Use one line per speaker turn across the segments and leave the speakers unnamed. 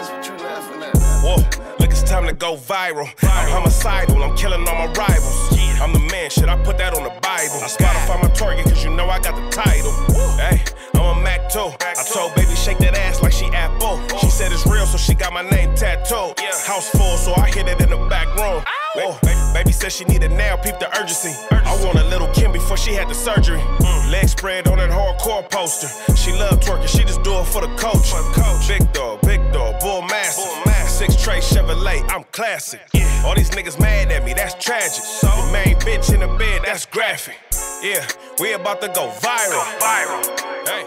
Whoa, look, it's time to go viral. I'm homicidal, I'm killing all my rivals. I'm the man, shit, I put that on the Bible. I Spotify my target, cause you know I got the title. Hey, I'm a Mac 2. I told baby shake that ass like she Apple. She said it's real, so she got my name tattooed. House full, so I hit it in the back room. Whoa, baby said she need it now, peep the urgency. I want a little Kim before she had the surgery. Leg spread on that hardcore poster. She love twerking, she just do it for the coach. Big dog, bull massive. 6 tray Chevrolet, I'm classic. All these niggas mad at me, that's tragic. The main bitch in the bed, that's graphic. Yeah, we about to go viral. Hey.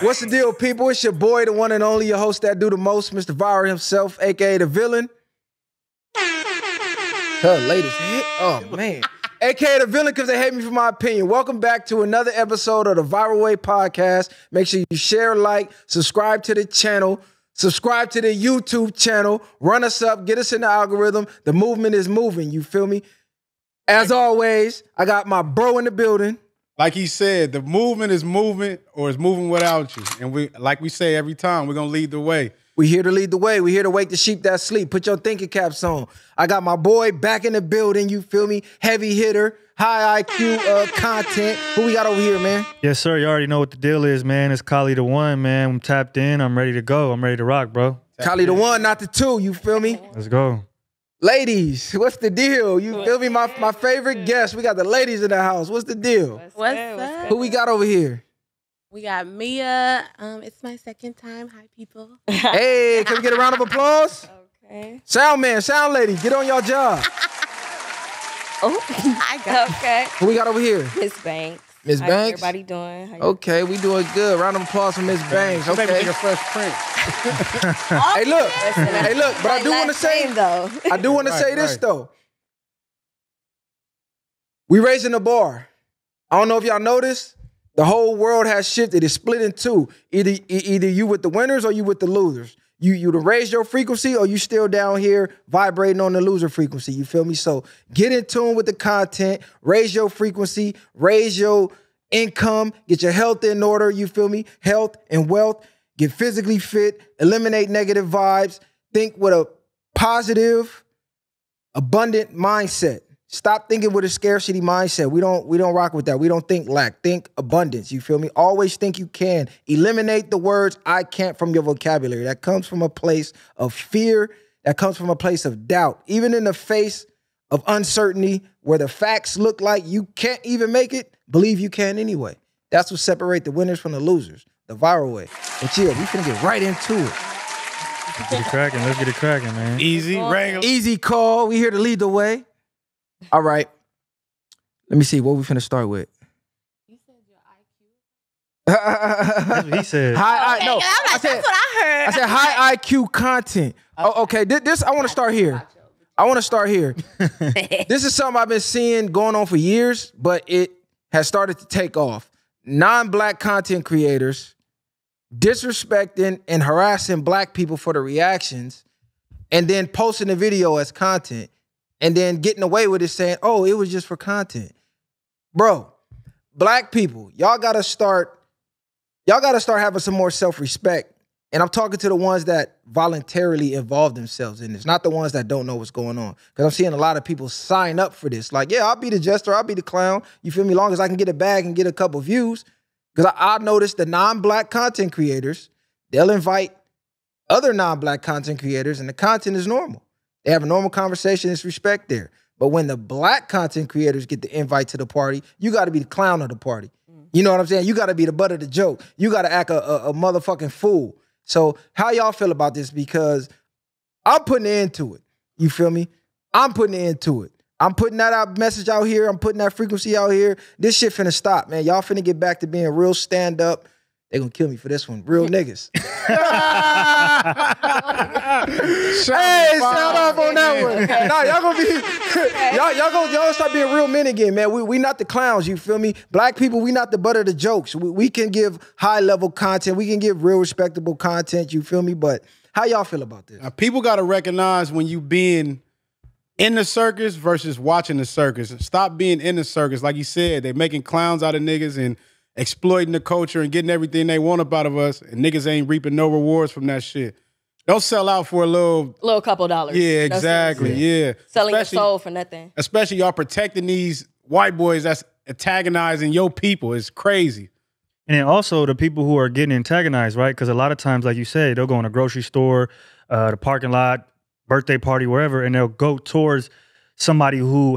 What's the deal, people? It's your boy, the one and only, your host that do the most, Mr. Viral himself, aka the villain. Her latest hit. Oh, man. AKA the villain because they hate me for my opinion. Welcome back to another episode of the Viral Way Podcast. Make sure you share, like, subscribe to the channel, subscribe to the YouTube channel, run us up, get us in the algorithm. The movement is moving, you feel me? As always, I got my bro in the building.
Like he said, the movement is moving or it's moving without you. And we, like we say every time, we're going to lead the way.
We here to lead the way. We here to wake the sheep that sleep. Put your thinking caps on. I got my boy back in the building. You feel me? Heavy hitter, high IQ content. Who we got over here, man?
Yes, sir. You already know what the deal is, man. It's Kali the one, man. I'm tapped in. I'm ready to go. I'm ready to rock, bro.
Kali the one, not the two. You feel me?
Let's go.
Ladies, what's the deal? You feel me? My favorite guest. We got the ladies in the house. What's the deal?
What's up?
Who we got over here?
We got Mia. It's my second time. Hi, people.
Hey, can we get a round of applause?
Okay.
Sound man, sound lady, get on your job.
Oh, I got
Okay.
Who we got over here?
Miss Banks.
Miss
How's
Banks?
everybody doing? How you
Okay, we doing good. Round of applause for Miss Banks.
Maybe
Okay.
take a fresh print.
Hey, look, but I do want to say,
though.
I do want to say this
right.
though. We raising the bar. I don't know if y'all noticed. The whole world has shifted. It's split in two. Either you with the winners or you with the losers. You to raise your frequency or you still down here vibrating on the loser frequency. You feel me? So get in tune with the content. Raise your frequency. Raise your income. Get your health in order. You feel me? Health and wealth. Get physically fit. Eliminate negative vibes. Think with a positive, abundant mindset. Stop thinking with a scarcity mindset. We don't rock with that. We don't think lack. Think abundance. You feel me? Always think you can. Eliminate the words I can't from your vocabulary. That comes from a place of fear. That comes from a place of doubt. Even in the face of uncertainty, where the facts look like you can't even make it, believe you can anyway. That's what separates the winners from the losers. The viral way. But yeah, we finna get right into it.
Let's get it cracking. Let's get it cracking, man.
Easy, regular.
Easy call. We here to lead the way. All right. Let me see what we finna start with.
You said your IQ?
That's what he said.
No,
that's what I heard.
I said high IQ content. Oh, okay. This I want to start here. This is something I've been seeing going on for years, but it has started to take off. Non-black content creators disrespecting and harassing black people for the reactions and then posting the video as content. And then getting away with it saying, oh, it was just for content. Bro, black people, y'all gotta start having some more self-respect. And I'm talking to the ones that voluntarily involve themselves in this, not the ones that don't know what's going on. Because I'm seeing a lot of people sign up for this. Like, yeah, I'll be the jester, I'll be the clown. You feel me? Long as I can get a bag and get a couple views. Because I noticed the non-black content creators, they'll invite other non-black content creators and the content is normal. They have a normal conversation. There's respect there. But when the black content creators get the invite to the party, you got to be the clown of the party. You know what I'm saying? You got to be the butt of the joke. You got to act a motherfucking fool. So how y'all feel about this? Because I'm putting an end to it. You feel me? I'm putting an end to it. I'm putting that message out here. I'm putting that frequency out here. This shit finna stop, man. Y'all finna get back to being real stand-up. They gonna kill me for this one. Real niggas. Hey, shout off on that one. Nah, y'all gonna be y'all start being real men again, man. We not the clowns, you feel me? Black people, we not the butt of the jokes. We can give high level content. We can give real respectable content, you feel me? But how y'all feel about this?
Now, people gotta recognize when you being in the circus versus watching the circus. Stop being in the circus. Like you said, they're making clowns out of niggas and exploiting the culture and getting everything they want up out of us, and niggas ain't reaping no rewards from that shit. Don't sell out for a little
couple dollars.
Yeah, exactly. Yeah.
Selling your soul for nothing.
Especially y'all protecting these white boys that's antagonizing your people. It's crazy.
And then also the people who are getting antagonized, right? Because a lot of times, like you said, they'll go in a grocery store, the parking lot, birthday party, wherever, and they'll go towards somebody who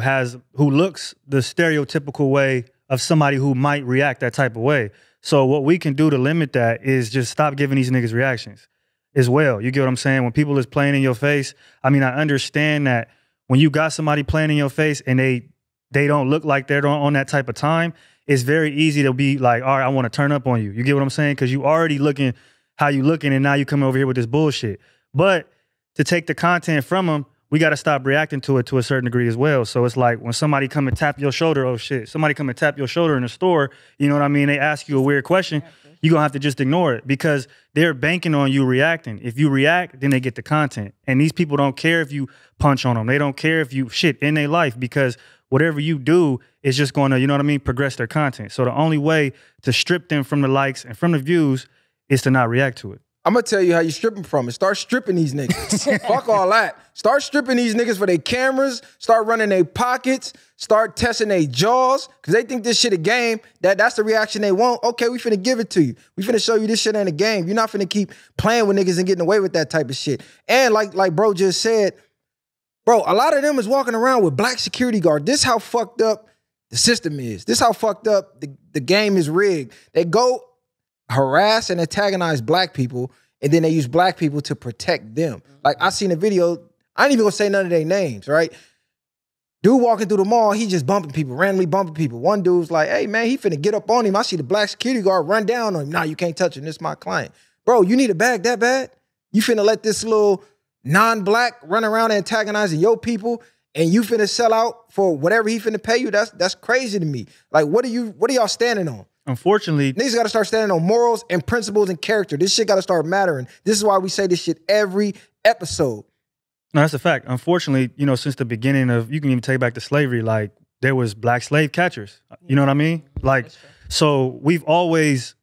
looks the stereotypical way of somebody who might react that type of way. So what we can do to limit that is just stop giving these niggas reactions as well. You get what I'm saying? When people is playing in your face, I mean, I understand that when you got somebody playing in your face and they don't look like they're on that type of time, it's very easy to be like, all right, I want to turn up on you. You get what I'm saying? Because you already looking how you looking, and now you come over here with this bullshit. But to take the content from them, we got to stop reacting to it to a certain degree as well. So it's like when somebody come and tap your shoulder, oh shit, somebody come and tap your shoulder in the store, you know what I mean? They ask you a weird question, you're going to have to just ignore it because they're banking on you reacting. If you react, then they get the content. And these people don't care if you punch on them. They don't care if you shit in their life because whatever you do is just going to, you know what I mean, progress their content. So the only way to strip them from the likes and from the views is to not react to it.
I'm going to tell you how you strip them from it. Start stripping these niggas. Fuck all that. Start stripping these niggas for their cameras. Start running their pockets. Start testing their jaws. Because they think this shit a game. That's the reaction they want. Okay, we finna give it to you. We finna show you this shit ain't a game. You're not finna keep playing with niggas and getting away with that type of shit. And like bro just said, bro, a lot of them is walking around with black security guard. This how fucked up the system is. This how fucked up the game is rigged. They go harass and antagonize black people, and then they use black people to protect them. Like, I seen a video, I ain't even gonna say none of their names, right? Dude walking through the mall, he just bumping people, randomly bumping people. One dude's like, hey man, he finna get up on him. I see the black security guard run down on him. Nah, you can't touch him, this is my client. Bro, you need a bag that bad? You finna let this little non-black run around antagonizing your people, and you finna sell out for whatever he finna pay you? That's crazy to me. Like, what are y'all standing on?
Unfortunately,
niggas got to start standing on morals and principles and character. This shit got to start mattering. This is why we say this shit every episode.
No, that's a fact. Unfortunately, you know, since the beginning of, you can even take back to slavery, like there was black slave catchers. You know what I mean? Like, so we've always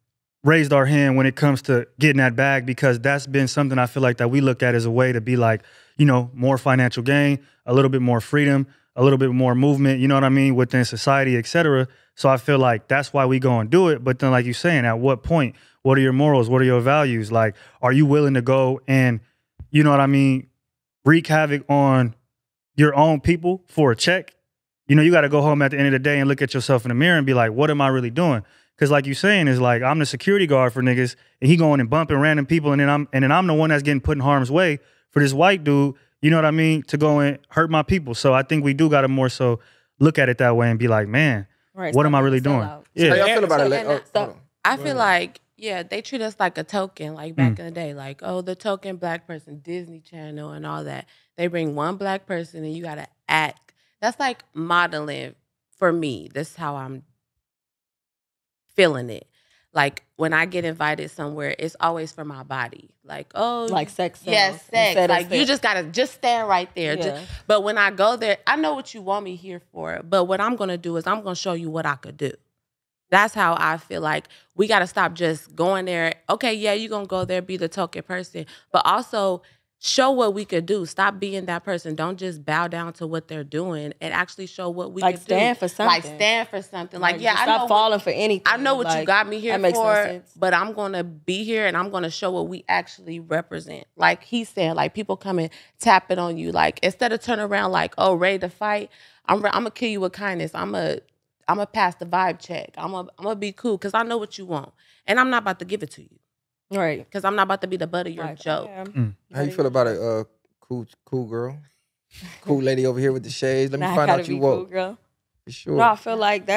raised our hand when it comes to getting that bag because that's been something I feel like that we look at as a way to be like, you know, more financial gain, a little bit more freedom, a little bit more movement, you know what I mean, within society, et cetera. So I feel like that's why we go and do it. But then like you're saying, at what point, what are your morals? What are your values? Like, are you willing to go and, you know what I mean, wreak havoc on your own people for a check? You know, you got to go home at the end of the day and look at yourself in the mirror and be like, what am I really doing? Because like you're saying, is like, I'm the security guard for niggas and he going and bumping random people. And then I'm the one that's getting put in harm's way for this white dude, you know what I mean, to go and hurt my people. So I think we do got to more so look at it that way and be like, man, right, what am I really doing?
Yeah. How y'all feel about it?
I feel like, yeah, they treat us like a token, like back in the day, like, oh, the token black person, Disney Channel and all that. They bring one black person and you got to act. That's like modeling for me. That's how I'm feeling it. Like when I get invited somewhere, it's always for my body. Like, oh,
like sex.
Yes, sex. Like you just gotta just stand right there.
Yeah.
But when I go there, I know what you want me here for. But what I'm gonna do is I'm gonna show you what I could do. That's how I feel like we gotta stop just going there. Okay, yeah, you're gonna go there, be the token person, but also show what we could do. Stop being that person. Don't just bow down to what they're doing and actually show what we could do.
Like stand for something.
Like stand for something. Like, yeah, I know.
Stop falling for anything.
I know what
like,
you got me here
makes
for,
no sense.
but I'm going to be here and I'm going to show what we actually represent. Like he said, like people come and tap it on you. Like instead of turn around like, oh, ready to fight, I'm going to kill you with kindness. I'm going to pass the vibe check. I'm going to be cool because I know what you want. And I'm not about to give it to you.
Right.
Because I'm not about to be the butt of your joke.
How you feel about it, cool girl? Cool lady over here with the shades. Let me find out you woke.
Cool girl.
For sure.
No, I feel like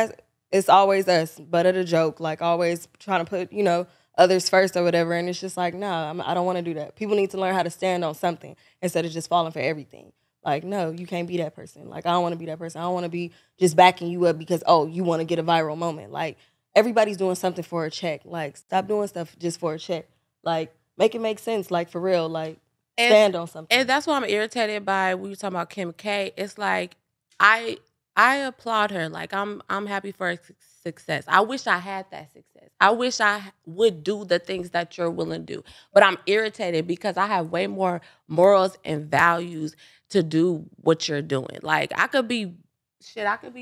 it's always us, butt of the joke. Like always trying to put, you know, others first or whatever. And it's just like, nah, I don't want to do that. People need to learn how to stand on something instead of just falling for everything. Like, no, you can't be that person. Like, I don't want to be that person. I don't want to be just backing you up because, oh, you want to get a viral moment. Like, everybody's doing something for a check. Like, stop doing stuff just for a check. Like, make it make sense. Like, for real. Like, stand on something.
And that's why I'm irritated by, we were talking about Kim K. It's like, I applaud her. Like, I'm happy for her success. I wish I had that success. I wish I would do the things that you're willing to do. But I'm irritated because I have way more morals and values to do what you're doing. Like, I could be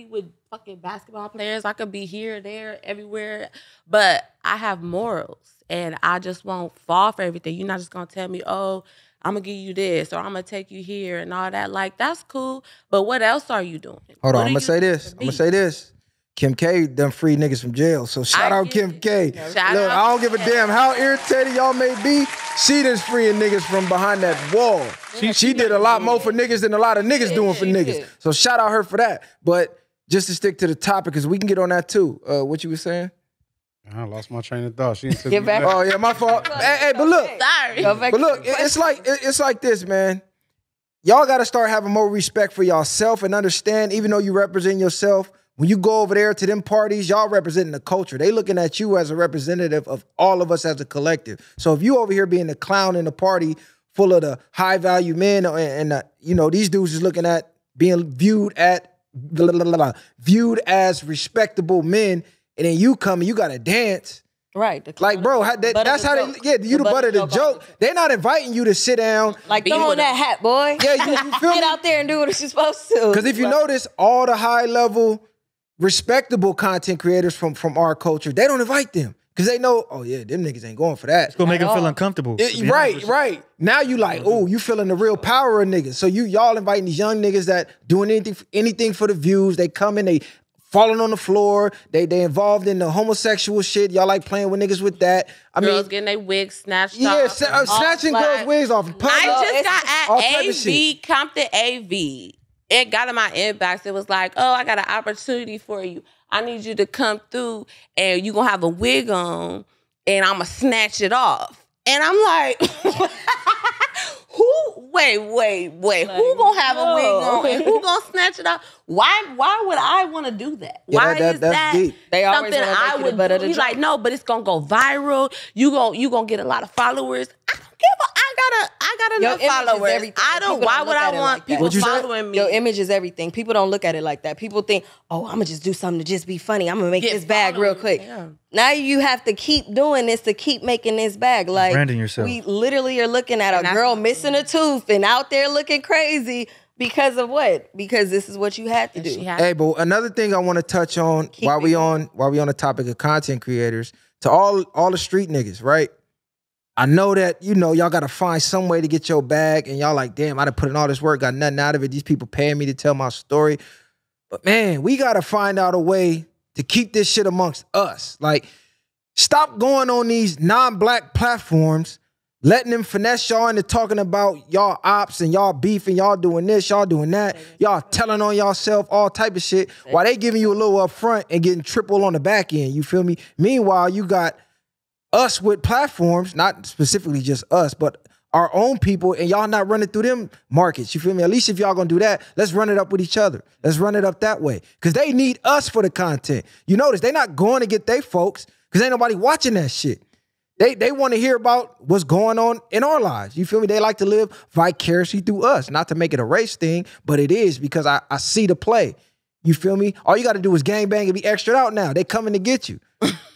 with fucking basketball players. I could be here, there, everywhere. But I have morals, and I just won't fall for everything. You're not just going to tell me, oh, I'm going to give you this, or I'm going to take you here and all that. Like, that's cool. But what else are you doing?
Hold on,
What
I'm
are
gonna say
you doing
this.
for
I'm
me?
gonna say this. Kim K done free niggas from jail. So shout out Kim K.
Shout
Look,
out
I don't give a
Kim.
damn how irritated y'all may be. She done freeing niggas from behind that wall. She did a lot more for niggas than a lot of niggas doing for niggas. So shout out her for that. But just to stick to the topic, because we can get on that too. What you were saying?
I lost my train of thought. She didn't
Get back.
Oh yeah, my fault. Hey, but look,
Sorry.
Go back
but
to
look,
the
it's
question.
like this, man. Y'all got to start having more respect for yourself and understand, even though you represent yourself, when you go over there to them parties, y'all representing the culture. They looking at you as a representative of all of us as a collective. So if you over here being the clown in the party full of the high value men and you know, these dudes is looking at being viewed as respectable men, and then you come and you got to dance.
Right.
Like, bro, that's how they, yeah, you the butt of the joke. They're not inviting you to sit down.
Like, throw on that hat, boy.
Yeah, you feel
Get
me?
out there and do what you're supposed to.
Because if you notice, all the high level, respectable content creators from our culture, they don't invite them. Because they know, oh yeah, them niggas ain't going for that.
It's gonna make them feel uncomfortable.
Right. Now you like, oh, you feeling the real power of niggas. So y'all inviting these young niggas that doing anything for the views. They come in, they falling on the floor. They involved in the homosexual shit. Y'all like playing with niggas with that. I
Girls
mean,
getting their wigs snatched
yeah,
off.
snatching girls' wigs off.
I just
all
got
type
at
of shit.
AV, Compton AV. It got in my inbox. It was like, oh, I got an opportunity for you. I need you to come through and you gonna have a wig on and I'm gonna snatch it off. And I'm like, wait, who gonna have a wig on and who gonna snatch it off? Why would I want to do that?
Yeah,
Why
that's
is that
deep.
They always
something
wanna make
I
you
would
the butt of
do?
the
He's
joke.
like, no, but it's gonna go viral. You gonna get a lot of followers. I don't give a. I got
Your
enough
image is
followers.
everything.
I don't.
People
Why
don't
would
look
I
at it
want
like that.
people
What'd you say?
following me?
Your image is everything. People don't look at it like that. People think, oh, I'm gonna just do something to just be funny. I'm gonna make
Get
this bag real
followers,
quick.
yeah.
Now you have to keep doing this to keep making this bag. Like,
Branding yourself.
we literally are looking at
And
a
that's
girl
what-
missing a tooth and out there looking crazy because of what? Because this is what you had to do.
She had
Hey, but another thing I want to touch on while we on the topic of content creators, to all the street niggas, right? I know that, you know, y'all got to find some way to get your bag, and y'all like, damn, I done put in all this work, got nothing out of it. These people paying me to tell my story. But man, we got to find out a way to keep this shit amongst us. Like, stop going on these non-black platforms, letting them finesse y'all into talking about y'all ops and y'all beef and y'all doing this, y'all doing that, y'all telling on y'allself, all type of shit, while they giving you a little up front and getting triple on the back end. You feel me? Meanwhile, you got us with platforms, not specifically just us, but our own people, and y'all not running through them markets. You feel me? At least if y'all gonna do that, let's run it up with each other. Let's run it up that way. Because they need us for the content. You notice they not going to get they folks because ain't nobody watching that shit. They want to hear about what's going on in our lives. You feel me? They like to live vicariously through us. Not to make it a race thing, but it is because I see the play. You feel me? All you got to do is gangbang and be extra out now. They coming to get you.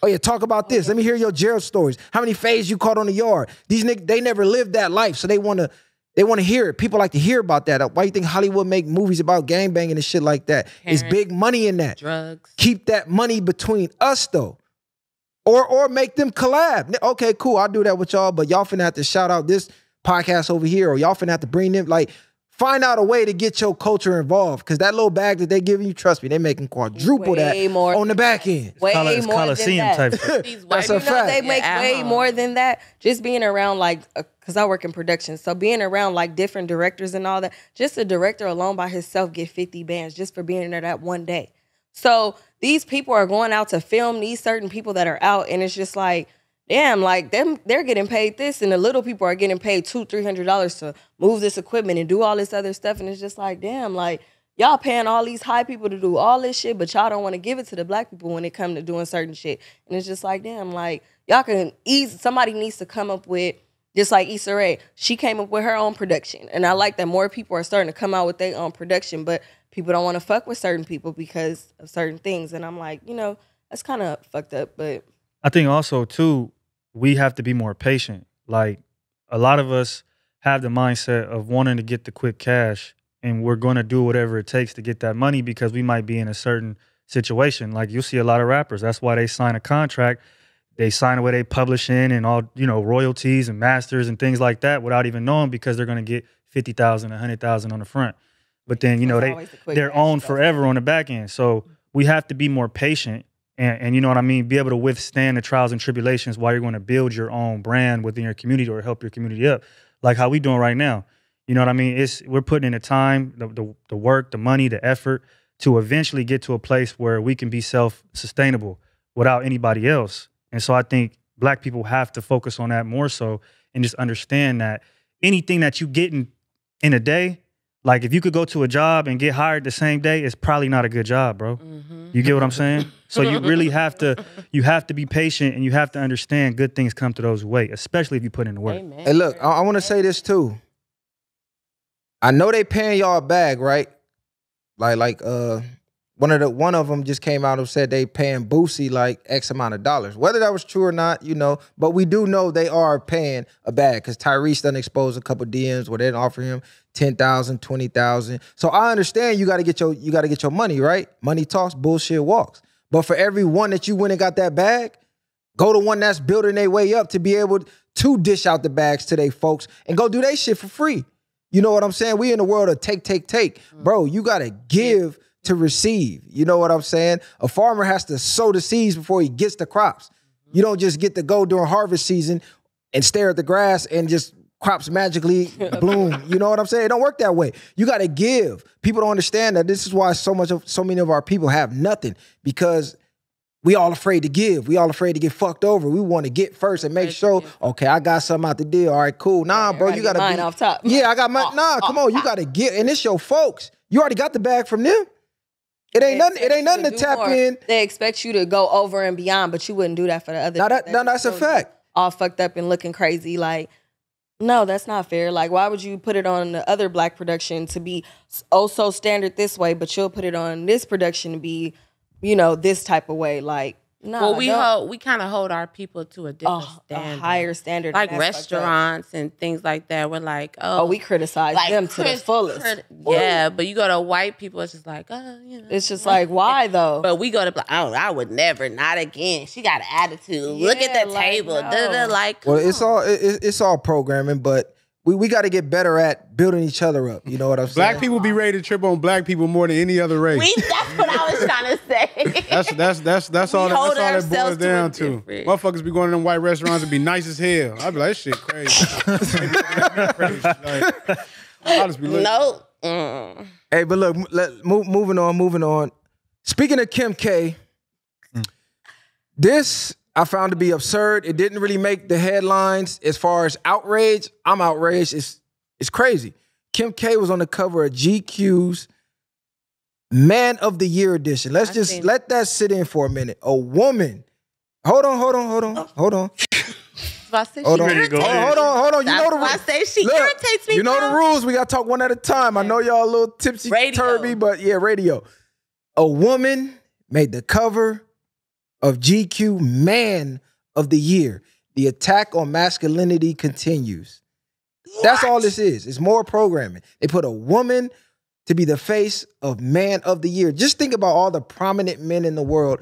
Oh yeah, talk about this. Let me hear your jail stories. How many fades you caught on the yard? These niggas, they never lived that life, so they want to hear it. People like to hear about that. Why you think Hollywood make movies about gangbanging and shit like that? It's big money in that.
drugs.
Keep that money between us though. Or make them collab. Okay, cool, I'll do that with y'all, but y'all finna have to shout out this podcast over here, or y'all finna have to bring them, like, find out a way to get your culture involved. Because that little bag that they giving you, trust me, they making quadruple
Way
that
more
on the back end.
Way
It's
more than
Coliseum
that.
type shit.
These white
That's a
people,
fact.
They make
at
way
home.
more than that. Just being around, like, because I work in production, so being around like different directors and all that, just a director alone by himself get 50 bands just for being there that one day. So these people are going out to film these certain people that are out, and it's just like, damn, like they're getting paid this, and the little people are getting paid $200-300 to move this equipment and do all this other stuff, and it's just like, damn, like y'all paying all these high people to do all this shit, but y'all don't want to give it to the black people when it come to doing certain shit, and it's just like, damn, like y'all can somebody needs to come up with, just like Issa Rae, she came up with her own production, and I like that more people are starting to come out with their own production, but people don't want to fuck with certain people because of certain things, and I'm like, you know, that's kind of fucked up, but
I think also too, we have to be more patient. Like a lot of us have the mindset of wanting to get the quick cash, and we're going to do whatever it takes to get that money because we might be in a certain situation. Like you see a lot of rappers, that's why they sign a contract. They sign away they publish in and all, royalties and masters and things like that without even knowing, because they're going to get 50,000, 100,000 on the front. But then, they're owned forever on the back end. So we have to be more patient and you know what I mean? Be able to withstand the trials and tribulations while you're going to build your own brand within your community or help your community up. Like how we doing right now. You know what I mean? We're putting in the time, the work, the money, the effort to eventually get to a place where we can be self-sustainable without anybody else. And so I think Black people have to focus on that more so and just understand that anything that you get in a day, like if you could go to a job and get hired the same day, it's probably not a good job, bro. Mm-hmm. You get what I'm saying? So you really have to be patient, and you have to understand good things come to those who wait, especially if you put in the work.
Amen.
Hey, look, I want to say this too. I know they paying y'all a bag, right? Like one of them just came out and said they paying Boosie like X amount of dollars. Whether that was true or not, but we do know they are paying a bag because Tyrese done exposed a couple DMs where they didn't offer him 10,000, 20,000. So I understand you got to get your money, right? Money talks, bullshit walks. But for every one that you went and got that bag, go to one that's building their way up to be able to dish out the bags to their folks and go do their shit for free. You know what I'm saying? We in the world of take. Bro, you got to give to receive. You know what I'm saying? A farmer has to sow the seeds before he gets the crops. You don't just get to go during harvest season and stare at the grass and just crops magically bloom. You know what I'm saying? It don't work that way. You got to give. People don't understand that. This is why so many of our people have nothing, because we all afraid to give. We all afraid to get fucked over. We want to get first and make sure, okay, I got something out the deal. All right, cool. Nah, bro, you got to
mine off top.
Yeah, I got my, come on, you got to get, and it's your folks. You already got the bag from them. It ain't nothing to tap in.
They expect you to go over and beyond, but you wouldn't do that for the other.
That's a fact.
All fucked up and looking crazy. Like, no, that's not fair. Like, why would you put it on the other Black production to be so standard this way, but you'll put it on this production to be, this type of way? Like, no.
Well, we kind of hold our people to a different standard,
a higher standard,
like restaurants and things like that. We're like,
we criticize them to the fullest.
Yeah, but you go to white people, it's just like,
it's just like, why though?
But we go to, I would never, not again. She got an attitude. Look at the table.
No.
Well,
it's all programming, but we got to get better at building each other up. You know what I'm saying?
Black people be ready to trip on Black people more than any other race.
That's what I was trying to say.
That's all that boils down to.
Different.
Motherfuckers be going to them white restaurants and be nice as hell. I'd be like, this shit crazy. I'll just be looking.
No.
Hey, but look, moving on. Speaking of Kim K, this I found to be absurd. It didn't really make the headlines as far as outrage. I'm outraged. It's crazy. Kim K was on the cover of GQ's Man of the Year edition. Let that sit in for a minute. A woman. Hold on.
Hold on.
Hold on. You know the rules.
I say she irritates me.
You know the rules. We got to talk one at a time. I know y'all a little tipsy-turvy, but yeah, radio. A woman made the cover of GQ Man of the Year. The attack on masculinity continues. That's all this is. It's more programming. They put a woman to be the face of Man of the Year. Just think about all the prominent men in the world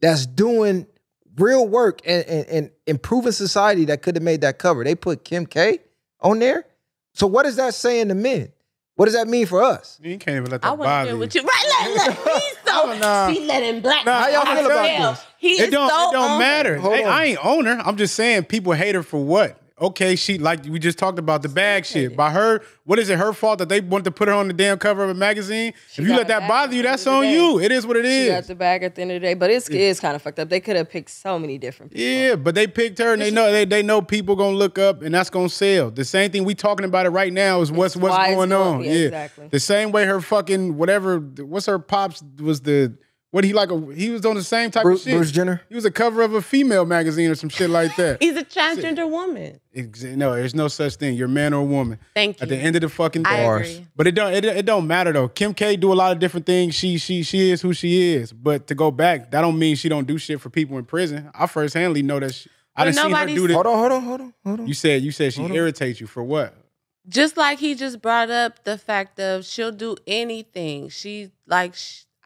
that's doing real work and improving society that could have made that cover. They put Kim K on there. So what is that saying to men? What does that mean for us?
You can't even let that bother you.
With you. Right, look. He's so, he letting Black.
How y'all feel about this?
It
don't matter.
Hold on.
I ain't own her. I'm just saying people hate her for what? Okay, she, like we just talked about the bag shit. By her, what is it her fault that they wanted to put her on the damn cover of a magazine? If you let that bother you, that's on you. It is what it is.
She got the bag at the end of the day, but it is kind of fucked up. They could have picked so many different people.
Yeah, but they picked her, and they know people gonna look up, and that's gonna sell. The same thing we talking about it right now is what's going on.
Yeah, exactly.
The same way her fucking whatever. What's her pops was the. What he was on the same type of shit.
Bruce Jenner?
He was a cover of a female magazine or some shit like that.
He's a transgender woman.
No, there's no such thing. You're a man or a woman.
Thank you.
At the end of the fucking
I
day.
agree.
But it don't matter though. Kim K do a lot of different things. She is who she is. But to go back, that don't mean she don't do shit for people in prison. I first-handedly know that. I didn't see her do this.
Hold on. You
said she irritates you for what?
Just like he just brought up the fact of she'll do anything.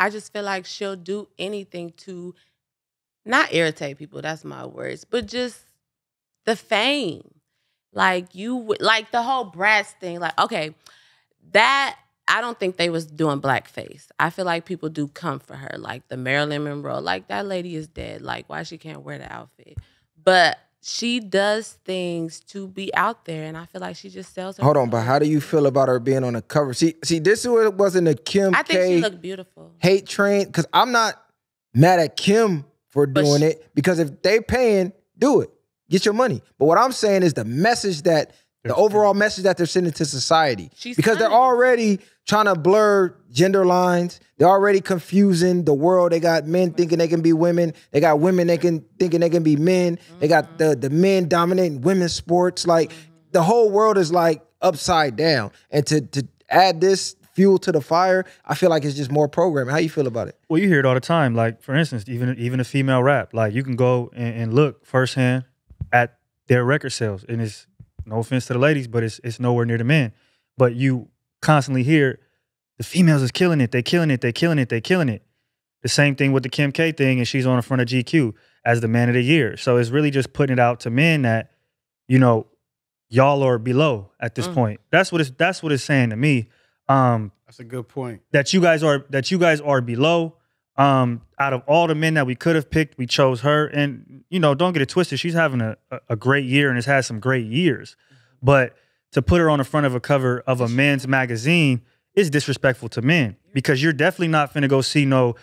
I just feel like she'll do anything to not irritate people. That's my words, but just the fame. Like the whole Bratz thing. Like, okay, that I don't think they was doing blackface. I feel like people do come for her. Like the Marilyn Monroe. Like that lady is dead. Like why she can't wear the outfit? But she does things to be out there, and I feel like she just sells her.
Hold on, but how do you feel about her being on the cover? See, this wasn't a Kim K.
I think she looked beautiful.
Hate train, because I'm not mad at Kim for doing it, because if they paying, do it. Get your money. But what I'm saying is the overall message that they're sending to society. Because they're already trying to blur gender lines. They're already confusing the world. They got men thinking they can be women. They got women thinking they can be men. They got the men dominating women's sports. Like the whole world is like upside down. And to add this fuel to the fire, I feel like it's just more programming. How you feel about it?
Well, you hear it all the time. Like for instance, even a female rap. Like you can go and look firsthand at their record sales, and it's no offense to the ladies, but it's nowhere near the men. But you constantly hear the females is killing it. They killing it. They killing it. They killing it. The same thing with the Kim K thing, and she's on the front of GQ as the man of the year. So it's really just putting it out to men that, you know, y'all are below at this point. That's what it's saying to me.
That's a good point.
That you guys are below. Out of all the men that we could have picked, we chose her. And, you know, don't get it twisted. She's having a great year and has had some great years. But to put her on the front of a cover of a men's magazine is disrespectful to men, because you're definitely not finna go see no,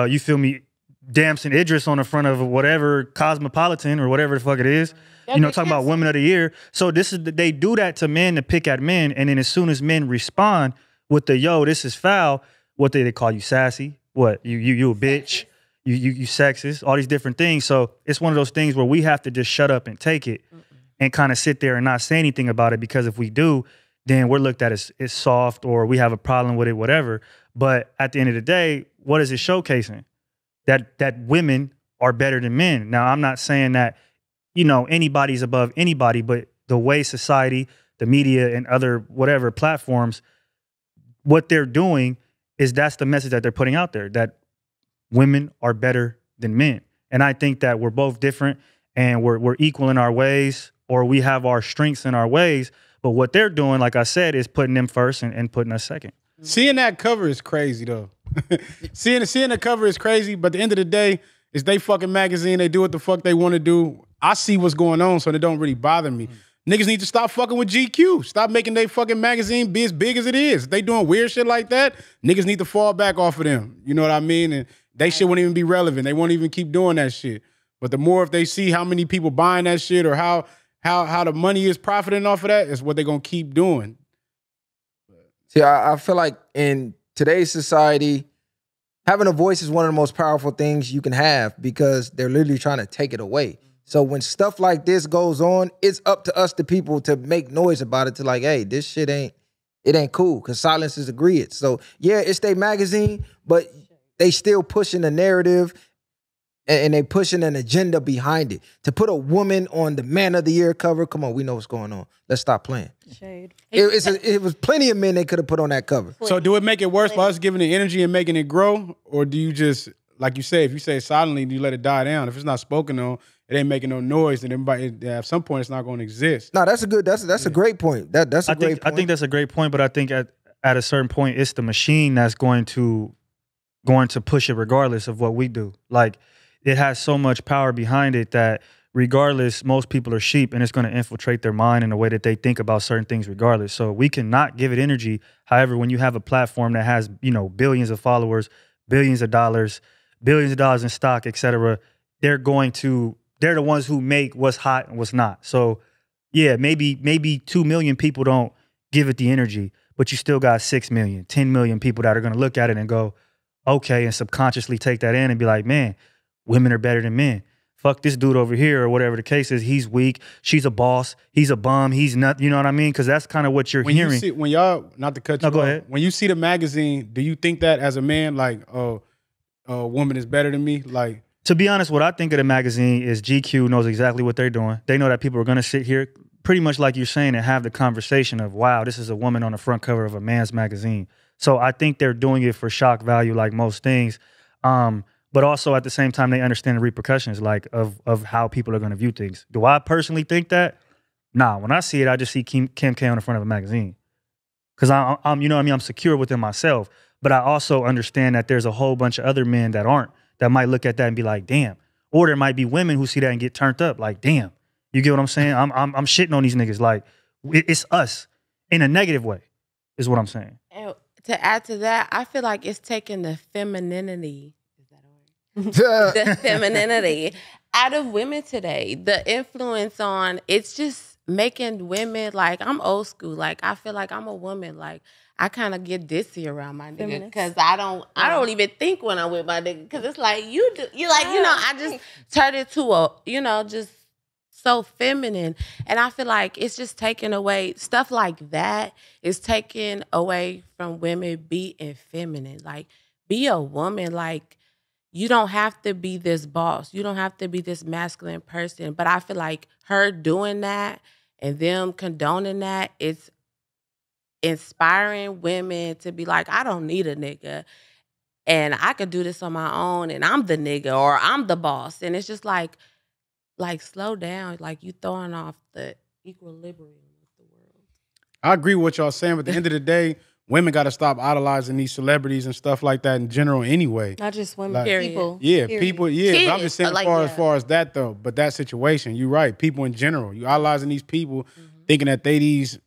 you feel me, Damson Idris on the front of whatever Cosmopolitan or whatever the fuck it is. You know, talking about women of the year. So they do that to men to pick at men. And then as soon as men respond with the, yo, this is foul, what they call you sassy? What, you a bitch? You sexist? All these different things. So it's one of those things where we have to just shut up and take it and kind of sit there and not say anything about it, because if we do, then we're looked at as soft or we have a problem with it, whatever. But at the end of the day, what is it showcasing? That women are better than men. Now, I'm not saying that, you know, anybody's above anybody, but the way society, the media, and other whatever platforms, what they're doing is that's the message that they're putting out there, that women are better than men. And I think that we're both different and we're equal in our ways, or we have our strengths in our ways. But what they're doing, like I said, is putting them first and putting us second.
Seeing that cover is crazy, though. seeing the cover is crazy, but at the end of the day, it's they fucking magazine. They do what the fuck they want to do. I see what's going on, so it don't really bother me. Niggas need to stop fucking with GQ. Stop making their fucking magazine be as big as it is. If they doing weird shit like that, niggas need to fall back off of them. You know what I mean? And they shit won't even be relevant. They won't even keep doing that shit. But the more if they see how many people buying that shit or how the money is profiting off of that, is what they're gonna keep doing.
See, I feel like in today's society, having a voice is one of the most powerful things you can have, because they're literally trying to take it away. So when stuff like this goes on, it's up to us, the people, to make noise about it, to like, hey, this shit ain't cool, because silence is agreed. So yeah, it's their magazine, but they still pushing the narrative and they pushing an agenda behind it. To put a woman on the Man of the Year cover, come on, we know what's going on. Let's stop playing.
Shade.
It was plenty of men they could have put on that cover.
So do it make it worse by us giving it energy and making it grow? Or do you just, like you say, if you say it silently, do you let it die down? If it's not spoken on, it ain't making no noise, then everybody, at some point it's not going to exist.
No, that's a great point. That's a great point.
I think that's a great point, but I think at a certain point, it's the machine that's going to push it regardless of what we do. Like, it has so much power behind it that regardless, most people are sheep, and it's going to infiltrate their mind in the way that they think about certain things regardless. So we cannot give it energy. However, when you have a platform that has, you know, billions of followers, billions of dollars in stock, etc., they're the ones who make what's hot and what's not. So yeah, maybe 2 million people don't give it the energy, but you still got 6 million, 10 million people that are going to look at it and go, okay, and subconsciously take that in and be like, man, women are better than men. fuck this dude over here or whatever the case is. He's weak. She's a boss. He's a bum. He's not. You know what I mean? Because that's kind of what you're hearing.
When y'all, not to cut you
No, go
off,
ahead.
when you see the magazine, do you think that as a man, like, a woman is better than me? Like,
To be honest, what I think of the magazine is GQ knows exactly what they're doing. They know that people are going to sit here pretty much like you're saying and have the conversation of, wow, this is a woman on the front cover of a man's magazine. So I think they're doing it for shock value like most things. But also at the same time, they understand the repercussions like of how people are going to view things. Do I personally think that? Nah, when I see it, I just see Kim K on the front of a magazine. Because I'm, you know what I mean? I'm secure within myself. But I also understand that there's a whole bunch of other men that aren't, that might look at that and be like, damn. Or there might be women who see that and get turned up like, damn. You get what I'm saying? I'm shitting on these niggas. Like, it's us in a negative way is what I'm saying.
And to add to that, I feel like it's taking the femininity, is that a word? The femininity out of women today. The influence on, it's just making women, like, I'm old school. Like, I feel like I'm a woman. Like, I kind of get dissy around my nigga because I don't even think when I'm with my nigga because it's like you like, you know, I just turn into a, you know, just so feminine. And I feel like it's just taking away, stuff like that is taken away from women being feminine. Like, be a woman. Like, you don't have to be this boss. You don't have to be this masculine person. But I feel like her doing that and them condoning that, it's inspiring women to be like, I don't need a nigga and I could do this on my own and I'm the nigga or I'm the boss. And it's just like slow down. Like, you throwing off the equilibrium of the world.
I agree with what y'all saying, but at the end of the day, women got to stop idolizing these celebrities and stuff like that in general anyway.
Not just women,
Like,
people.
Yeah,
Period.
people, yeah.
Kids,
But I'm just saying
like,
as far as that though, but that situation, you're right. People in general, you idolizing these people thinking that they these,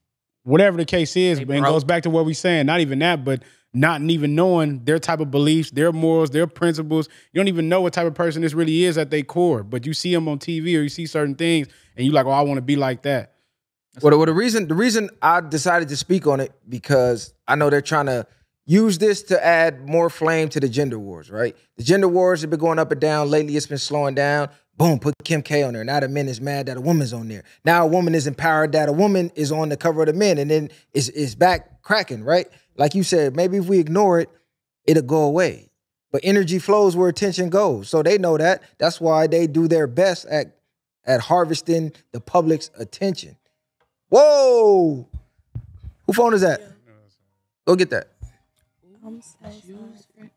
whatever the case is, and it goes back to what we saying, not even that, but not even knowing their type of beliefs, their morals, their principles. You don't even know what type of person this really is at their core, but you see them on TV or you see certain things and you like, oh, I want to be like that.
Well, the reason I decided to speak on it, because I know they're trying to use this to add more flame to the gender wars, right? The gender wars have been going up and down. Lately, it's been slowing down. Boom, put Kim K on there. Now the men is mad that a woman's on there. Now a woman is empowered that a woman is on the cover of the men, and then it's back cracking, right? Like you said, maybe if we ignore it, it'll go away. But energy flows where attention goes. So they know that. That's why they do their best at harvesting the public's attention. Whoa! Who phone is that? Go get that.
I'm so sorry.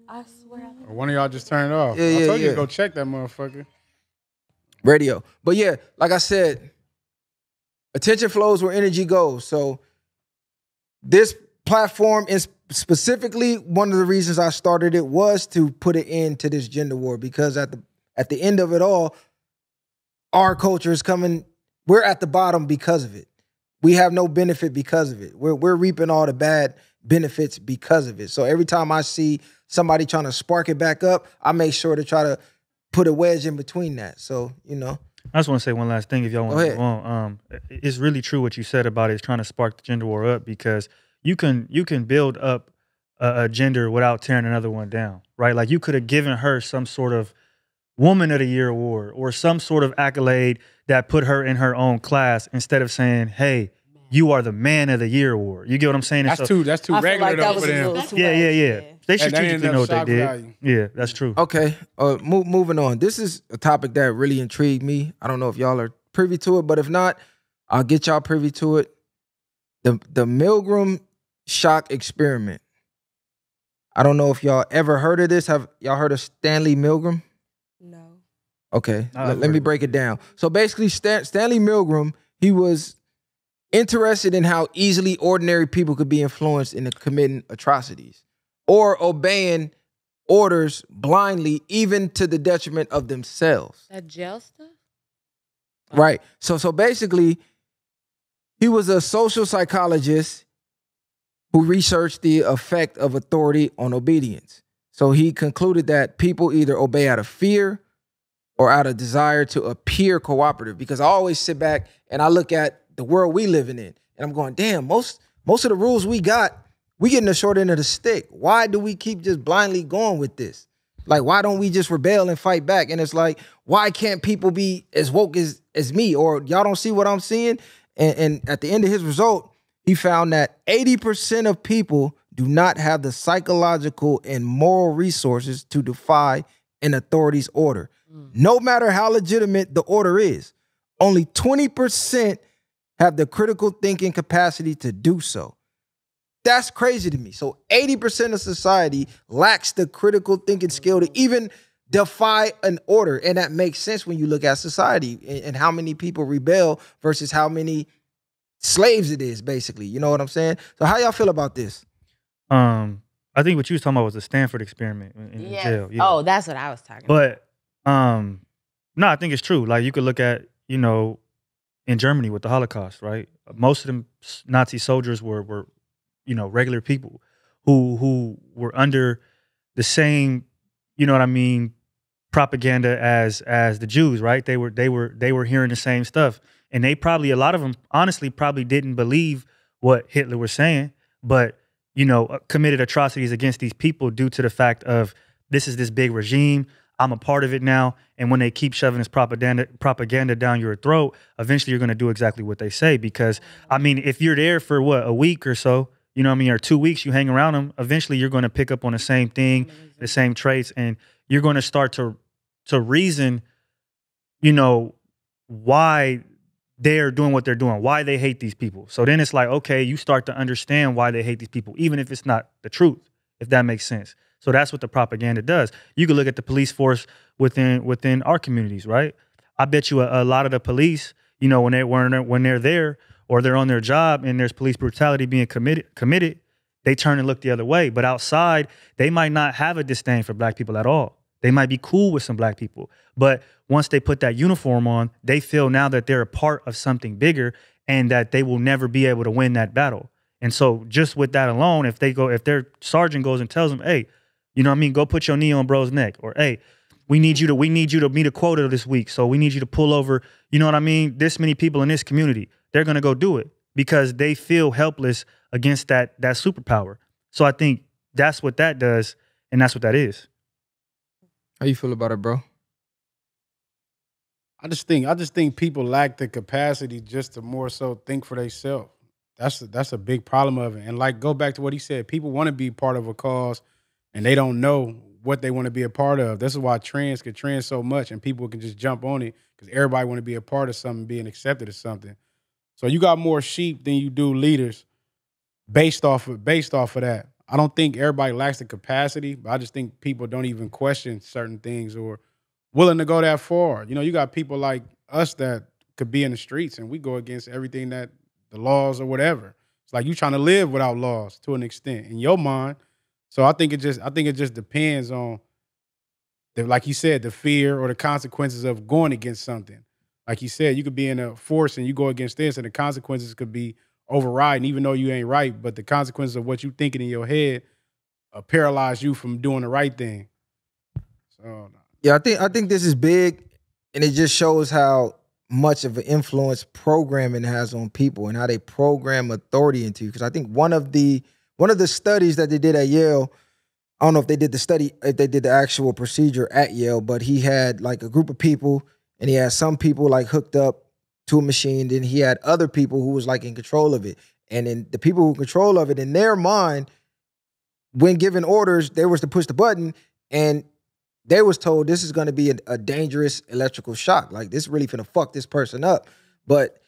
I swear.
Or one of y'all just turned it off.
Yeah,
I told you
yeah.
to go check that motherfucker.
Radio. But yeah, like I said, attention flows where energy goes. So this platform is specifically one of the reasons I started it was to put an end to this gender war, because at the end of it all, our culture is coming, we're at the bottom because of it. We have no benefit because of it. We're reaping all the bad benefits because of it. So every time I see somebody trying to spark it back up, I make sure to try to put a wedge in between that. So, you know.
I just want to say one last thing if y'all want to go on. It's really true what you said about it, is trying to spark the gender war up, because you can build up a gender without tearing another one down, right? Like, you could have given her some sort of Woman of the Year award or some sort of accolade that put her in her own class, instead of saying, hey, you are the Man of the Year award. You get what I'm saying?
That's too regular
like that
though
was
for
a
them.
little too
Yeah.
much.
They
And that
strategically
ended up
know what they
shock
did.
value.
Yeah, that's true.
Okay, moving on. This is a topic that really intrigued me. I don't know if y'all are privy to it, but if not, I'll get y'all privy to it. The Milgram shock experiment. I don't know if y'all ever heard of this. Have y'all heard of Stanley Milgram?
No.
Okay,
I've
let me
heard
break it down. So basically, Stanley Milgram, he was interested in how easily ordinary people could be influenced into committing atrocities or obeying orders blindly, even to the detriment of themselves.
That jail stuff?
Right. So basically, he was a social psychologist who researched the effect of authority on obedience. So he concluded that people either obey out of fear or out of desire to appear cooperative. Because I always sit back and I look at the world we living in, and I'm going, damn, most of the rules we got, we getting the short end of the stick. Why do we keep just blindly going with this? Like, why don't we just rebel and fight back? And it's like, why can't people be as woke as me? Or y'all don't see what I'm seeing? And at the end of his result, he found that 80% of people do not have the psychological and moral resources to defy an authority's order. No matter how legitimate the order is, only 20% have the critical thinking capacity to do so. That's crazy to me. So 80% of society lacks the critical thinking skill to even defy an order. And that makes sense when you look at society and how many people rebel versus how many slaves it is, basically. You know what I'm saying? So how y'all feel about this?
I think what you was talking about was the Stanford experiment in jail. Yeah.
Oh, that's what I was talking about.
But no, I think it's true. Like, you could look at, you know, in Germany with the Holocaust, right? Most of them Nazi soldiers were you know, regular people who were under the same, you know what I mean, propaganda as the Jews, right? They were hearing the same stuff. And they probably, a lot of them honestly probably didn't believe what Hitler was saying, but, you know, committed atrocities against these people due to the fact of this is this big regime. I'm a part of it now. And when they keep shoving this propaganda down your throat, eventually you're going to do exactly what they say. Because, I mean, if you're there for what, a week or so, you know what I mean, or 2 weeks, you hang around them, eventually you're going to pick up on the same thing, the same traits, and you're going to start to reason, you know, why they're doing what they're doing, why they hate these people. So then it's like, okay, you start to understand why they hate these people, even if it's not the truth, if that makes sense. So that's what the propaganda does. You can look at the police force within our communities, right? I bet you a lot of the police, you know, when they're there or they're on their job and there's police brutality being committed, they turn and look the other way. But outside, they might not have a disdain for black people at all. They might be cool with some black people. But once they put that uniform on, they feel now that they're a part of something bigger and that they will never be able to win that battle. And so just with that alone, if their sergeant goes and tells them, hey, you know what I mean, go put your knee on bro's neck, or hey, we need you to meet a quota this week. So we need you to pull over, you know what I mean, this many people in this community. They're gonna go do it because they feel helpless against that superpower. So I think that's what that does, and that's what that is.
How you feel about it, bro?
I just think people lack the capacity just to more so think for themselves. That's a big problem of it. And like, go back to what he said, people want to be part of a cause and they don't know what they want to be a part of. This is why trends can trend so much and people can just jump on it because everybody want to be a part of something, being accepted as something. So you got more sheep than you do leaders based off of that. I don't think everybody lacks the capacity, but I just think people don't even question certain things or willing to go that far. You know, you got people like us that could be in the streets and we go against everything that the laws or whatever. It's like you trying to live without laws to an extent in your mind. So I think it just depends on, like you said, the fear or the consequences of going against something. Like you said, you could be in a force and you go against this and the consequences could be overriding, even though you ain't right, but the consequences of what you thinking in your head paralyze you from doing the right thing. So
yeah, I think this is big, and it just shows how much of an influence programming has on people and how they program authority into you. Because I think one of the studies that they did at Yale, I don't know if they did the study, if they did the actual procedure at Yale, but he had like a group of people, and he had some people like hooked up to a machine. Then he had other people who was like in control of it. And then the people who were in control of it, in their mind, when given orders, they was to push the button and they was told this is going to be a dangerous electrical shock. Like, this really finna fuck this person up. But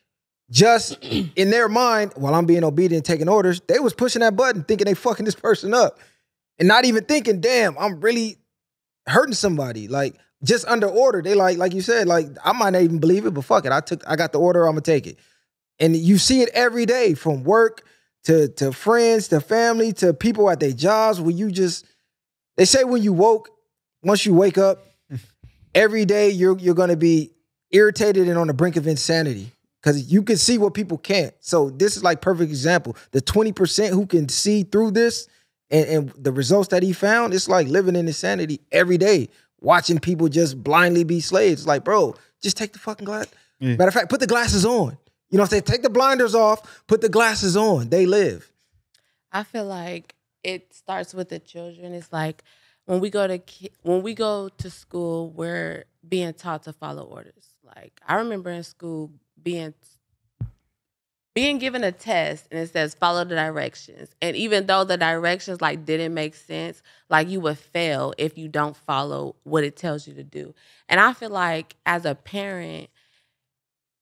just in their mind, while I'm being obedient, taking orders, they was pushing that button thinking they fucking this person up and not even thinking, damn, I'm really hurting somebody. Like, just under order, they like you said, like, I might not even believe it, but fuck it. I got the order, I'm gonna take it. And you see it every day, from work to friends, to family, to people at their jobs, where you just, they say once you wake up, every day you're gonna be irritated and on the brink of insanity because you can see what people can't. So this is like perfect example. The 20% who can see through this and the results that he found, it's like living in insanity every day. Watching people just blindly be slaves. It's like, bro, just take the fucking glass. Yeah. Matter of fact, put the glasses on. You know what I'm saying? Take the blinders off, put the glasses on. They live.
I feel like it starts with the children. It's like when we go to school, we're being taught to follow orders. Like I remember in school being given a test and it says follow the directions. And even though the directions like didn't make sense, like you would fail if you don't follow what it tells you to do. And I feel like as a parent,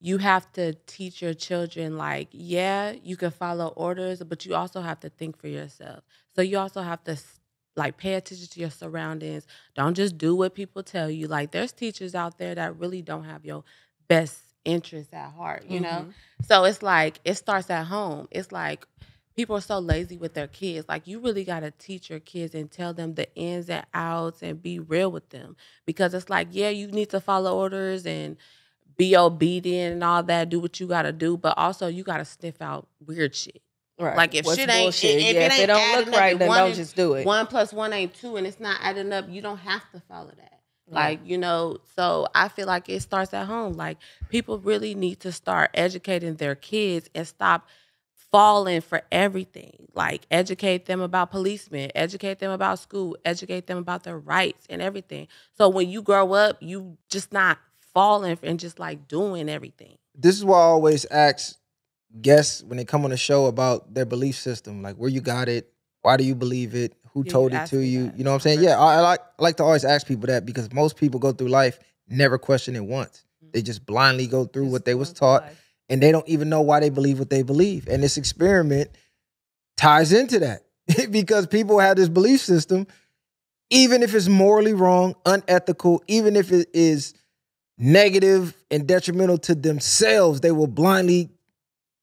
you have to teach your children like, yeah, you can follow orders, but you also have to think for yourself. So you also have to like pay attention to your surroundings. Don't just do what people tell you. Like there's teachers out there that really don't have your best interests at heart, you know? So it's like, it starts at home. It's like people are so lazy with their kids. Like you really got to teach your kids and tell them the ins and outs and be real with them. Because it's like, yeah, you need to follow orders and be obedient and all that, do what you got to do. But also you got to sniff out weird shit.
Right.
Like if
What's
shit ain't,
bullshit?
if
it don't look right, then don't just do it.
1 + 1 ain't 2 and it's not adding up, you don't have to follow that. Like, you know, so I feel like it starts at home. Like, people really need to start educating their kids and stop falling for everything. Like, educate them about policemen, educate them about school, educate them about their rights and everything. So when you grow up, you just not falling and just like doing everything.
This is why I always ask guests when they come on the show about their belief system. Like, where you got it? Why do you believe it? Who told it to you? You know what I'm saying? Yeah, I like to always ask people that because most people go through life, never question it once. They just blindly go through what they was taught, and they don't even know why they believe what they believe. And this experiment ties into that because people have this belief system, even if it's morally wrong, unethical, even if it is negative and detrimental to themselves, they will blindly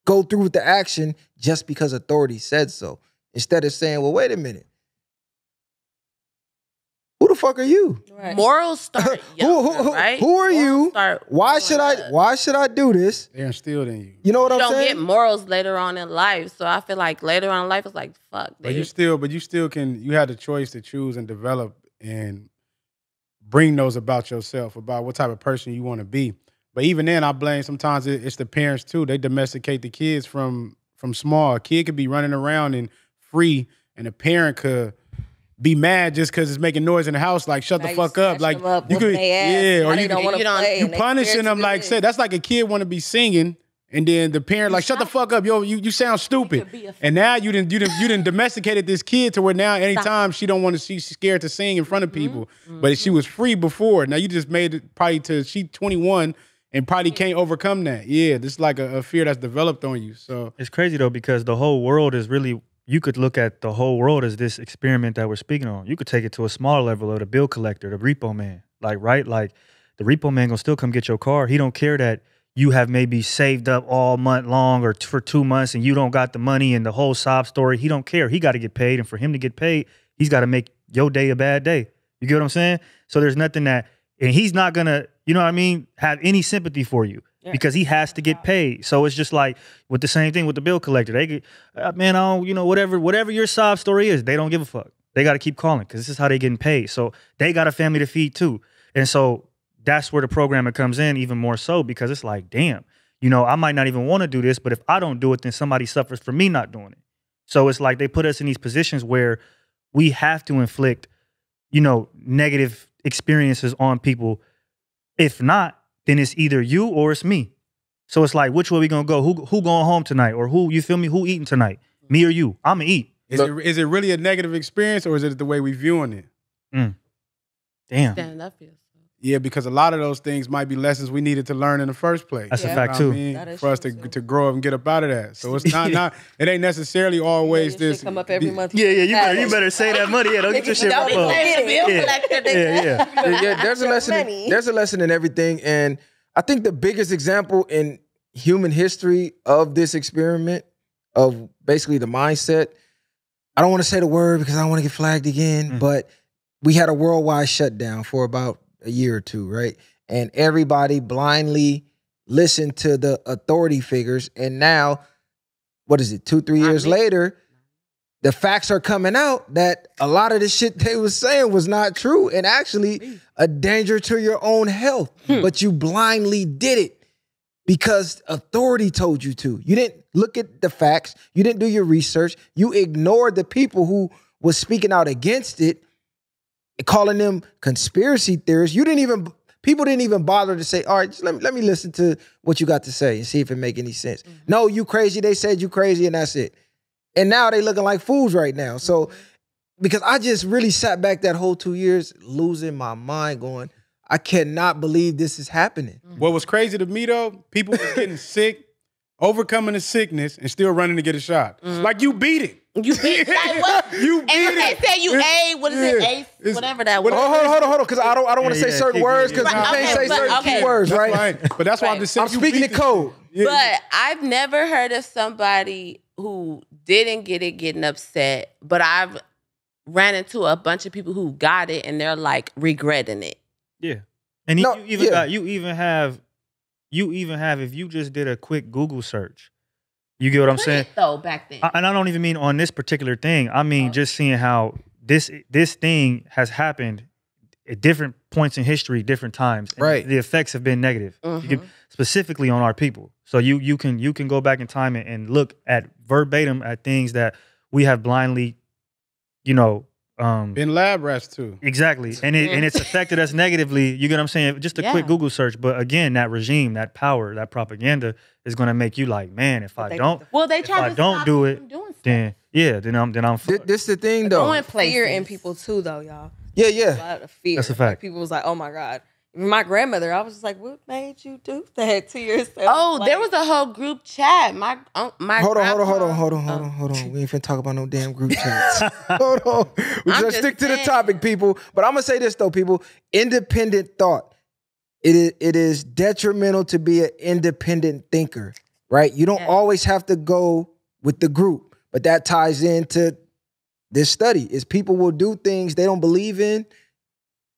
go through with the action just because authority said so. Instead of saying, well, wait a minute. Who the fuck are you?
Right. Morals start younger, right?
Who are you? Why should I do this?
They're instilled in you.
You know what I'm saying?
You don't get morals later on in life. So I feel like later on in life it's like fuck.
But you still can, you have the choice to choose and develop and bring those about yourself, about what type of person you want to be. But even then, I blame sometimes it's the parents too. They domesticate the kids from small. A kid could be running around and free, and a parent could be mad just because it's making noise in the house. Like, shut the fuck up. Like, you could, or you punishing them. Like, say that's like a kid want to be singing, and then the parent like, shut the fuck up, yo, you sound stupid. And now you didn't domesticated this kid to where now anytime she don't want to, she's scared to sing in front of people. But she was free before. Now you just made it probably to she 21 and probably can't overcome that. Yeah, this is like a fear that's developed on you. So
it's crazy though because the whole world is really. You could look at the whole world as this experiment that we're speaking on. You could take it to a smaller level of the bill collector, the repo man. Like, right? Like, the repo man gonna still come get your car. He don't care that you have maybe saved up all month long or for 2 months and you don't got the money and the whole sob story. He don't care. He got to get paid. And for him to get paid, he's got to make your day a bad day. You get what I'm saying? So there's nothing that, and he's not gonna, you know what I mean, have any sympathy for you. Because he has to get paid. So it's just like with the same thing with the bill collector. They get, man, I don't, you know, whatever your sob story is, they don't give a fuck. They got to keep calling because this is how they getting paid. So they got a family to feed too. And so that's where the programming comes in even more so because it's like, damn, you know, I might not even want to do this, but if I don't do it, then somebody suffers for me not doing it. So it's like they put us in these positions where we have to inflict, you know, negative experiences on people. If not, then it's either you or it's me. So it's like, which way we gonna go? Who going home tonight? Or who, you feel me? Who eating tonight? Me or you? I'ma eat.
Is it really a negative experience or is it the way we viewing it?
Damn.
Standing up for yourself.
Yeah, because a lot of those things might be lessons we needed to learn in the first place.
That's a fact too.
I mean, for us to grow up and get up out of that. So it's not it ain't necessarily always this.
Come up every month.
Yeah, you better say that money. Yeah, don't get your shit
Don't
up.
Yeah, there's a lesson. There's a lesson in everything, and I think the biggest example in human history of this experiment of basically the mindset. I don't want to say the word because I don't want to get flagged again, but we had a worldwide shutdown for about a year or two, right? And everybody blindly listened to the authority figures. And now, what is it, 2-3 years later, the facts are coming out that a lot of the shit they was saying was not true and actually a danger to your own health. But you blindly did it because authority told you to. You didn't look at the facts. You didn't do your research. You ignored the people who was speaking out against it. calling them conspiracy theorists. People didn't even bother to say, all right, just let me listen to what you got to say and see if it make any sense. No, you crazy. They said you crazy and that's it. And now they looking like fools right now. So, because I just really sat back that whole 2 years losing my mind going, I cannot believe this is happening.
What was crazy to me though, people was getting sick, overcoming the sickness, and still running to get a shot. Like you beat it.
You beat like what?
You beat
and
it.
they said you what is it? Ace? Whatever that was.
Hold on, because I don't want to say certain words because you can't say certain key words, right?
But that's why I'm just saying.
I'm speaking in code.
But I've never heard of somebody who didn't get it getting upset, but I've ran into a bunch of people who got it and they're like regretting it.
Yeah. And you even have if you just did a quick Google search. You get what I'm saying?
Though back then.
And I don't even mean on this particular thing. I mean just seeing how this thing has happened at different points in history, different times. And
right.
The effects have been negative. Specifically on our people. So you can go back in time and look at verbatim at things that we have blindly,
been lab rats too.
Exactly. And it's affected us negatively. You get what I'm saying? Just a quick Google search. But again, that regime, that power, that propaganda is gonna make you like, man, if I don't do it, then I'm fucked.
This the thing though.
Throwing fear in people too though, y'all.
Yeah.
A lot of fear.
That's a fact.
Like, people was like, oh my God. My grandmother, I was just like, what made you do that to yourself?
Oh,
like,
there was a whole group chat. My
Hold on. We ain't finna talk about no damn group chats. Hold on. We just stick to the topic, people. But I'm gonna say this though, people. Independent thought. It is detrimental to be an independent thinker, right? You don't always have to go with the group, but that ties into this study. Is people will do things they don't believe in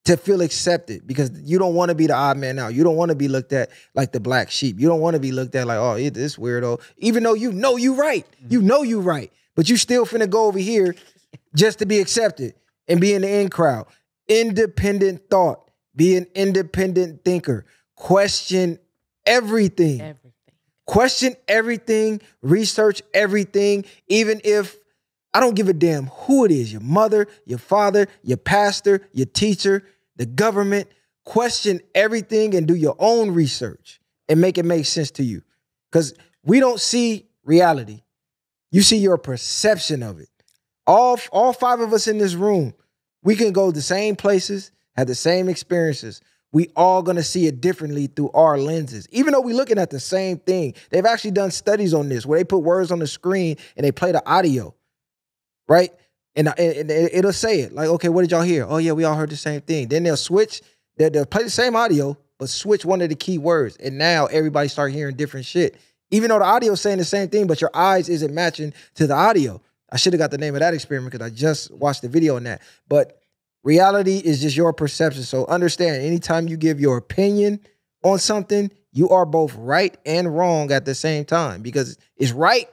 to feel accepted, because you don't want to be the odd man out. You don't want to be looked at like the black sheep. You don't want to be looked at like, oh, this weirdo. Even though you know you right. You know you right. But you still finna go over here just to be accepted and be in the in crowd. Independent thought. Be an independent thinker. Question everything. Question everything. Research everything. Even if I don't give a damn who it is, your mother, your father, your pastor, your teacher, the government. Question everything and do your own research and make it make sense to you. Because we don't see reality. You see your perception of it. All five of us in this room, we can go the same places, have the same experiences. We all gonna see it differently through our lenses. Even though we're looking at the same thing. They've actually done studies on this where they put words on the screen and they play the audio. Right? And it'll say it. Like, okay, what did y'all hear? Oh, yeah, we all heard the same thing. Then they'll switch. They'll play the same audio, but switch one of the key words. And now everybody start hearing different shit. Even though the audio is saying the same thing, but your eyes isn't matching to the audio. I should have got the name of that experiment because I just watched the video on that. But reality is just your perception. So understand, anytime you give your opinion on something, you are both right and wrong at the same time, because it's right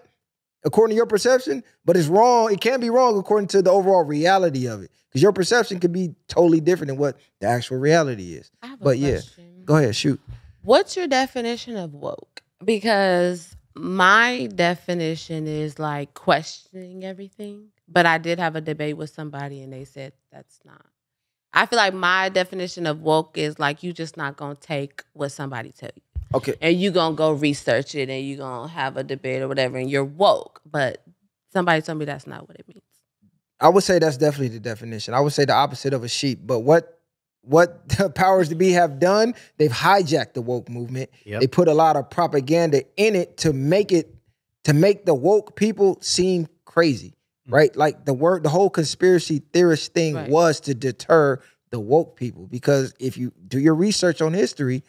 according to your perception, but it's wrong. It can be wrong according to the overall reality of it, because your perception could be totally different than what the actual reality is.
I have a
But
question.
Go ahead, shoot.
What's your definition of woke? Because my definition is like questioning everything. But I did have a debate with somebody and they said that's not. I feel like my definition of woke is like you just not going to take what somebody tell you.
Okay.
And you going to go research it and you going to have a debate or whatever and you're woke. But somebody told me that's not what it means.
I would say that's definitely the definition. I would say the opposite of a sheep. But what the powers to be have done, they've hijacked the woke movement. Yep. They put a lot of propaganda in it to make the woke people seem crazy, right? Like the whole conspiracy theorist thing was to deter the woke people. Because if you do your research on history,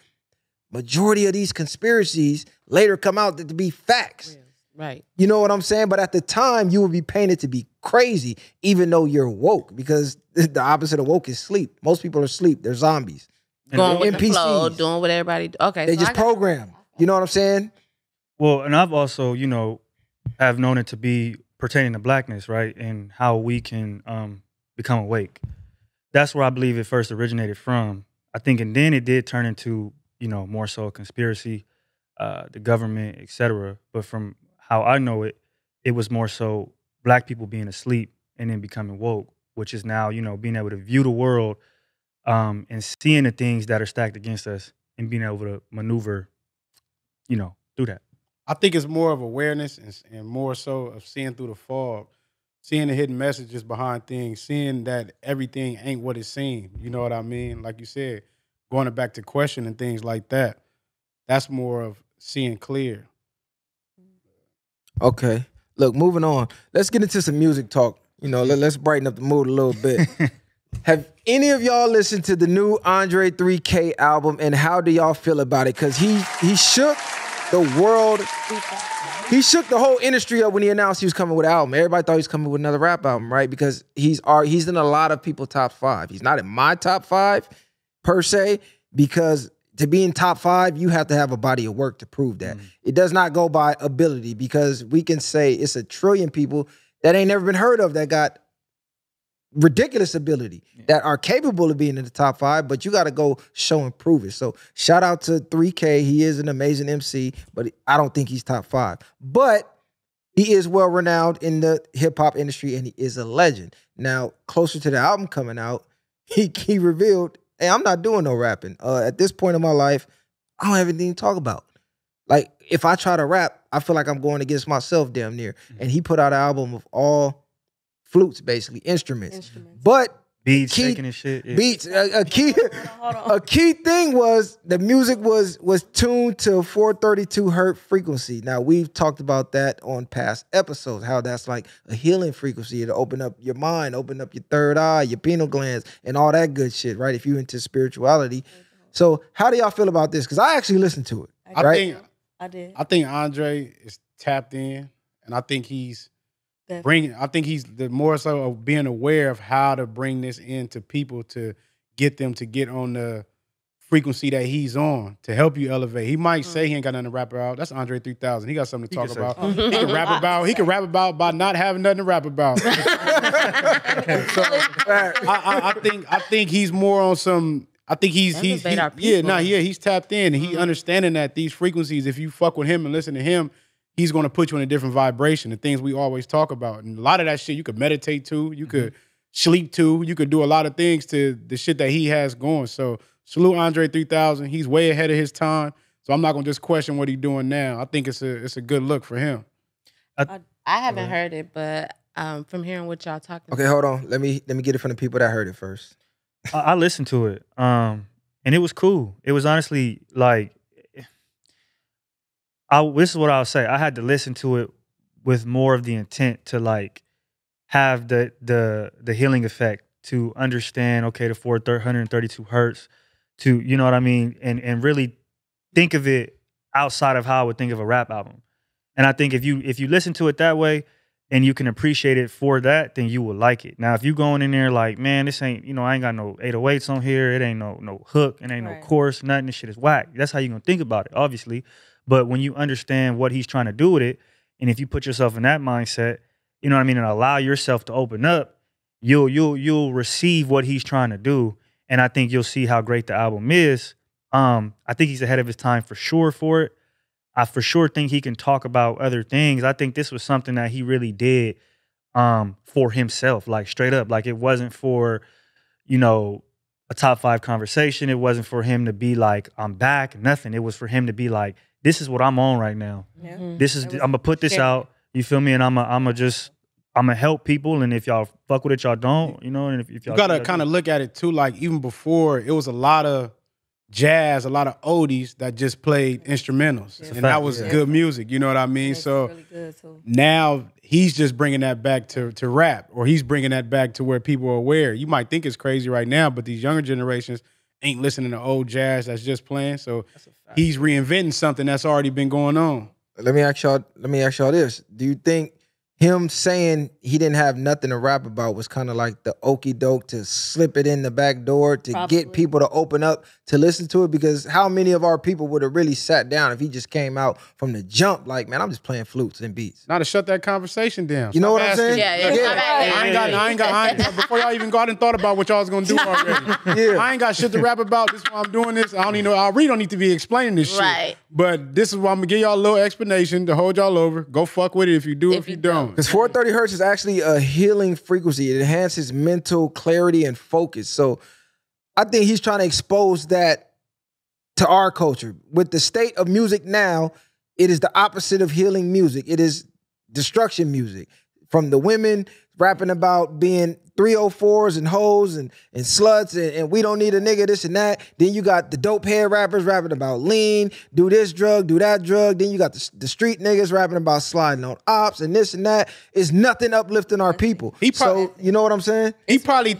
majority of these conspiracies later come out to be facts.
Right.
You know what I'm saying? But at the time, you would be painted to be crazy, even though you're woke, because the opposite of woke is sleep. Most people are asleep. They're zombies.
Going with the flow, doing what everybody do. Okay.
They just program. You know what I'm saying?
Well, and I've also, have known it to be pertaining to blackness, right? And how we can become awake. That's where I believe it first originated from. I think, and then it did turn into, more so a conspiracy, the government, etc. But from how I know it, it was more so black people being asleep and then becoming woke. which is now, you know, being able to view the world and seeing the things that are stacked against us and being able to maneuver, you know, through that.
I think it's more of awareness and more so of seeing through the fog, seeing the hidden messages behind things, seeing that everything ain't what it seems. You know what I mean? Like you said, going back to question and things like that. That's more of seeing clear.
Okay. Look, moving on. Let's get into some music talk. You know, let's brighten up the mood a little bit. Have any of y'all listened to the new Andre 3K album, and how do y'all feel about it? Because he shook the world. He shook the whole industry up when he announced he was coming with an album. Everybody thought he was coming with another rap album, right? Because he's in a lot of people's top 5. He's not in my top 5 per se, because to be in top 5, you have to have a body of work to prove that. It does not go by ability, because we can say it's a trillion people that ain't never been heard of that got ridiculous ability, that are capable of being in the top 5, but you got to go show and prove it. So shout out to 3K. He is an amazing MC, but I don't think he's top 5. But he is well renowned in the hip hop industry, and he is a legend. Now, closer to the album coming out, he revealed, hey, I'm not doing no rapping. At this point in my life, I don't have anything to talk about. Like, if I try to rap, I feel like I'm going against myself damn near. And he put out an album of all flutes, basically, instruments. But
beats, shaking and shit. Yeah.
Beats. A key thing was the music was tuned to 432 hertz frequency. Now, we've talked about that on past episodes, how that's like a healing frequency to open up your mind, open up your third eye, your pineal glands, and all that good shit, right? If you're into spirituality. So how do y'all feel about this? Because I actually listened to it.
I did.
I think Andre is tapped in, and I think he's the more so of being aware of how to bring this into people to get them to get on the frequency that he's on to help you elevate. He might say he ain't got nothing to rap about. That's Andre 3000. He got something to talk about. He can rap about. He can rap about by not having nothing to rap about. So I think he's more on some. I think he's tapped in, and he understanding that these frequencies, if you fuck with him and listen to him, he's going to put you in a different vibration, the things we always talk about. And a lot of that shit you could meditate to, you could sleep to, you could do a lot of things to the shit that he has going. So salute Andre 3000. He's way ahead of his time. So I'm not going to just question what he's doing now. I think it's a good look for him.
I haven't heard it, but from hearing what y'all talking
about. Okay, hold on. Let me get it from the people that heard it first.
I listened to it, and it was cool. It was honestly like, this is what I'll say. I had to listen to it with more of the intent to like have the healing effect, to understand, okay, the 432 hertz, to, you know what I mean, and really think of it outside of how I would think of a rap album. And I think if you listen to it that way, and you can appreciate it for that, then you will like it. Now, if you going in there like, man, this ain't, you know, I ain't got no 808s on here. It ain't no hook. It ain't no chorus, nothing. This shit is whack. That's how you're going to think about it, obviously. But when you understand what he's trying to do with it, and if you put yourself in that mindset, you know what I mean, and allow yourself to open up, you'll receive what he's trying to do. And I think you'll see how great the album is. I think he's ahead of his time for sure for it. I for sure think he can talk about other things. I think this was something that he really did for himself, like straight up. Like it wasn't for, you know, a top 5 conversation. It wasn't for him to be like, I'm back, nothing. It was for him to be like, this is what I'm on right now. Yeah. This is, I'm gonna put this out, you feel me? And I'm gonna help people. And if y'all fuck with it, y'all don't, you know? And if y'all,
you gotta kind of look at it too, like even before, it was a lot of jazz, a lot of oldies that just played instrumentals, and that was good music. You know what I mean? So really good too. Now he's just bringing that back to rap, or he's bringing that back to where people are aware. You might think it's crazy right now, but these younger generations ain't listening to old jazz that's just playing. So he's reinventing something that's already been going on.
Let me ask y'all this: do you think him saying he didn't have nothing to rap about was kind of like the okie doke to slip it in the back door to get people to open up to listen to it? Because how many of our people would have really sat down if he just came out from the jump like, man, I'm just playing flutes and beats?
Not to shut that conversation down.
You know what I'm saying?
I ain't got before y'all even got and thought about what y'all was gonna do already. I ain't got shit to rap about. This is why I'm doing this. I don't even know. I really don't need to be explaining this shit. But this is why I'm gonna give y'all a little explanation to hold y'all over. Go fuck with it if you do, if you don't. down.
Because 430 hertz is actually a healing frequency. It enhances mental clarity and focus. So I think he's trying to expose that to our culture. With the state of music now, it is the opposite of healing music. It is destruction music. From the women rapping about being 304s and hoes and sluts and we don't need a nigga, this and that. Then you got the dope head rappers rapping about lean, do this drug, do that drug. Then you got the street niggas rapping about sliding on ops and this and that. It's nothing uplifting our people. So you know what I'm saying?
He probably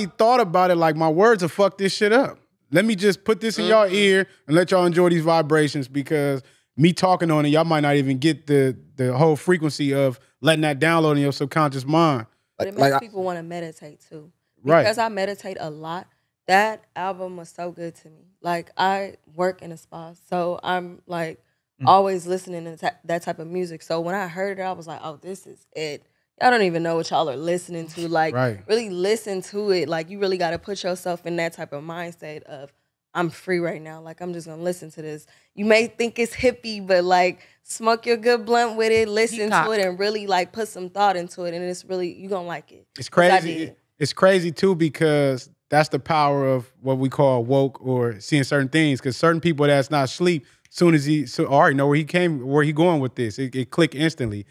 thought about it like, my words will fuck this shit up. Let me just put this in y'all ear and let y'all enjoy these vibrations, because me talking on it, y'all might not even get the whole frequency of letting that download in your subconscious mind.
But it makes people want to meditate too. Because I meditate a lot, that album was so good to me. Like, I work in a spa, so I'm like always listening to that type of music. So when I heard it, I was like, oh, this is it. Y'all don't even know what y'all are listening to. Like, really listen to it. Like, you really got to put yourself in that type of mindset of, I'm free right now. Like, I'm just going to listen to this. You may think it's hippie, but, like, smoke your good blunt with it, listen to it, and really, like, put some thought into it. And it's really, you're going to like it.
It's crazy. It's crazy, too, because that's the power of what we call woke or seeing certain things. Because certain people that's not asleep, soon as he already know where he going with this. It click instantly.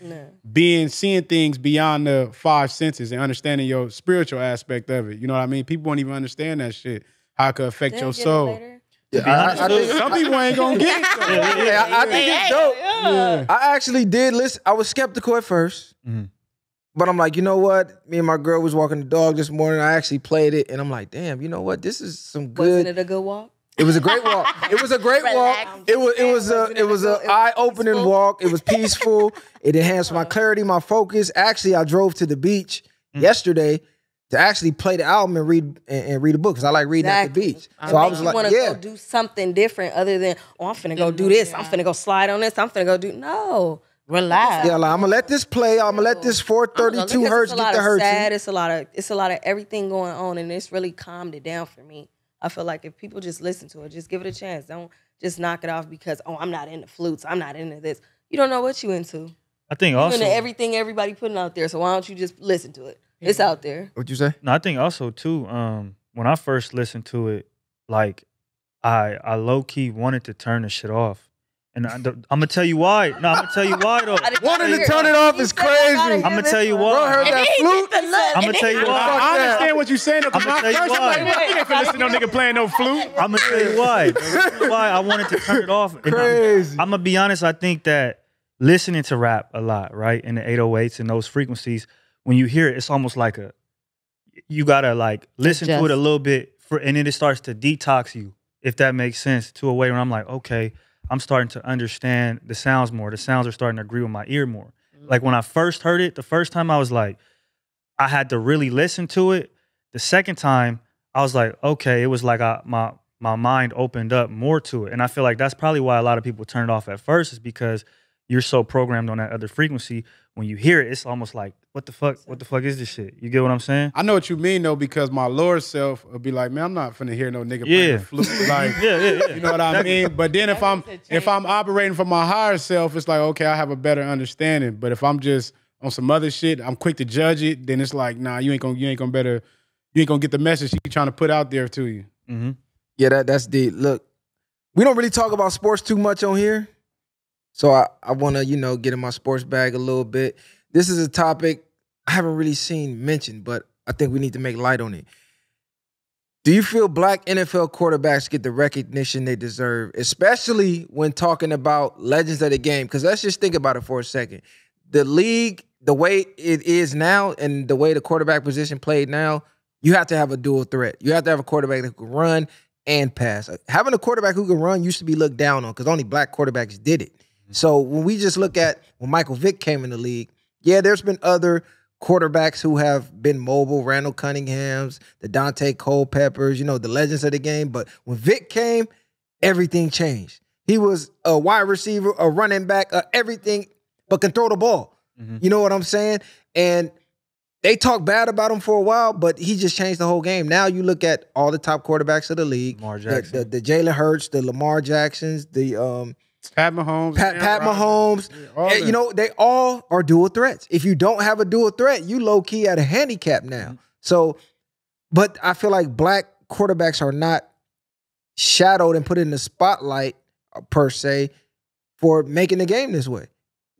Seeing things beyond the 5 senses and understanding your spiritual aspect of it. You know what I mean? People won't even understand that shit. How it could affect your soul.
Yeah,
some people ain't gonna get it.
I think it's dope. Yeah. I actually did listen. I was skeptical at first, but I'm like, you know what? Me and my girl was walking the dog this morning. I actually played it, and I'm like, damn, you know what? This is some good.
Wasn't it a good walk?
It was a great walk. It was a great walk. It was a eye-opening walk. It was peaceful. It enhanced my clarity, my focus. Actually, I drove to the beach yesterday to actually play the album and read a book, because I like reading at the beach. So I was like,
go do something different other than, oh, I'm finna go do this. I'm finna go slide on this. I'm finna go do, no.
Relax.
Yeah, like, I'm gonna let this play. I'm gonna let this 432 hertz get the hertz.
It's a lot of everything going on, and it's really calmed it down for me. I feel like if people just listen to it, just give it a chance. Don't just knock it off because, oh, I'm not into flutes. I'm not into this. You don't know what you into.
I think also
into everything everybody putting out there. So why don't you just listen to it? It's out there.
What'd you say?
No, I think also too, when I first listened to it, like I low key wanted to turn the shit off. And I'm gonna tell you why. No, I'm gonna tell you why though.
Wanting to turn it off is crazy.
I'm gonna tell you why.
Bro, heard that flute?
I'm gonna tell you why.
I understand what you're saying.
I'm gonna tell you why.
I ain't finna listen to no nigga playing no flute.
I'm gonna tell you why. The reason why I wanted to turn it off.
Crazy.
I'm gonna be honest. I think that listening to rap a lot, right, in the 808s and those frequencies, when you hear it, it's almost like you gotta like listen to it a little bit, and then it starts to detox you, if that makes sense, to a way where I'm like, okay, I'm starting to understand the sounds more. The sounds are starting to agree with my ear more. Like when I first heard it, the first time I was like, I had to really listen to it. The second time, I was like, okay, it was like my mind opened up more to it. And I feel like that's probably why a lot of people turn it off at first, is because you're so programmed on that other frequency. When you hear it, it's almost like, what the fuck is this shit? You get what I'm saying?
I know what you mean though, because my lower self will be like, man, I'm not finna hear no nigga playing the flute. Like, you know what I mean? But then if I'm operating from my higher self, it's like, okay, I have a better understanding. But if I'm just on some other shit, I'm quick to judge it, then it's like, nah, you ain't gonna get the message you trying to put out there to you.
Mm-hmm.
Yeah, that's deep. Look, we don't really talk about sports too much on here. So I want to, get in my sports bag a little bit. This is a topic I haven't really seen mentioned, but I think we need to make light on it. Do you feel black NFL quarterbacks get the recognition they deserve, especially when talking about legends of the game? Because let's just think about it for a second. The league, the way it is now and the way the quarterback position played now, you have to have a dual threat. You have to have a quarterback that can run and pass. Having a quarterback who can run used to be looked down on because only black quarterbacks did it. So when we just look at when Michael Vick came in the league, yeah, there's been other quarterbacks who have been mobile, Randall Cunninghams, the Dante Culpeppers, the legends of the game. But when Vick came, everything changed. He was a wide receiver, a running back, everything, but can throw the ball. Mm-hmm. You know what I'm saying? And they talk bad about him for a while, but he just changed the whole game. Now you look at all the top quarterbacks of the league, the Jalen Hurts, the Lamar Jacksons, the
Pat Mahomes.
Pat Mahomes.
all
And,
them.
you know, they all are dual threats. If you don't have a dual threat, you low key at a handicap now. So, but I feel like black quarterbacks are not shadowed and put in the spotlight per se for making the game this way.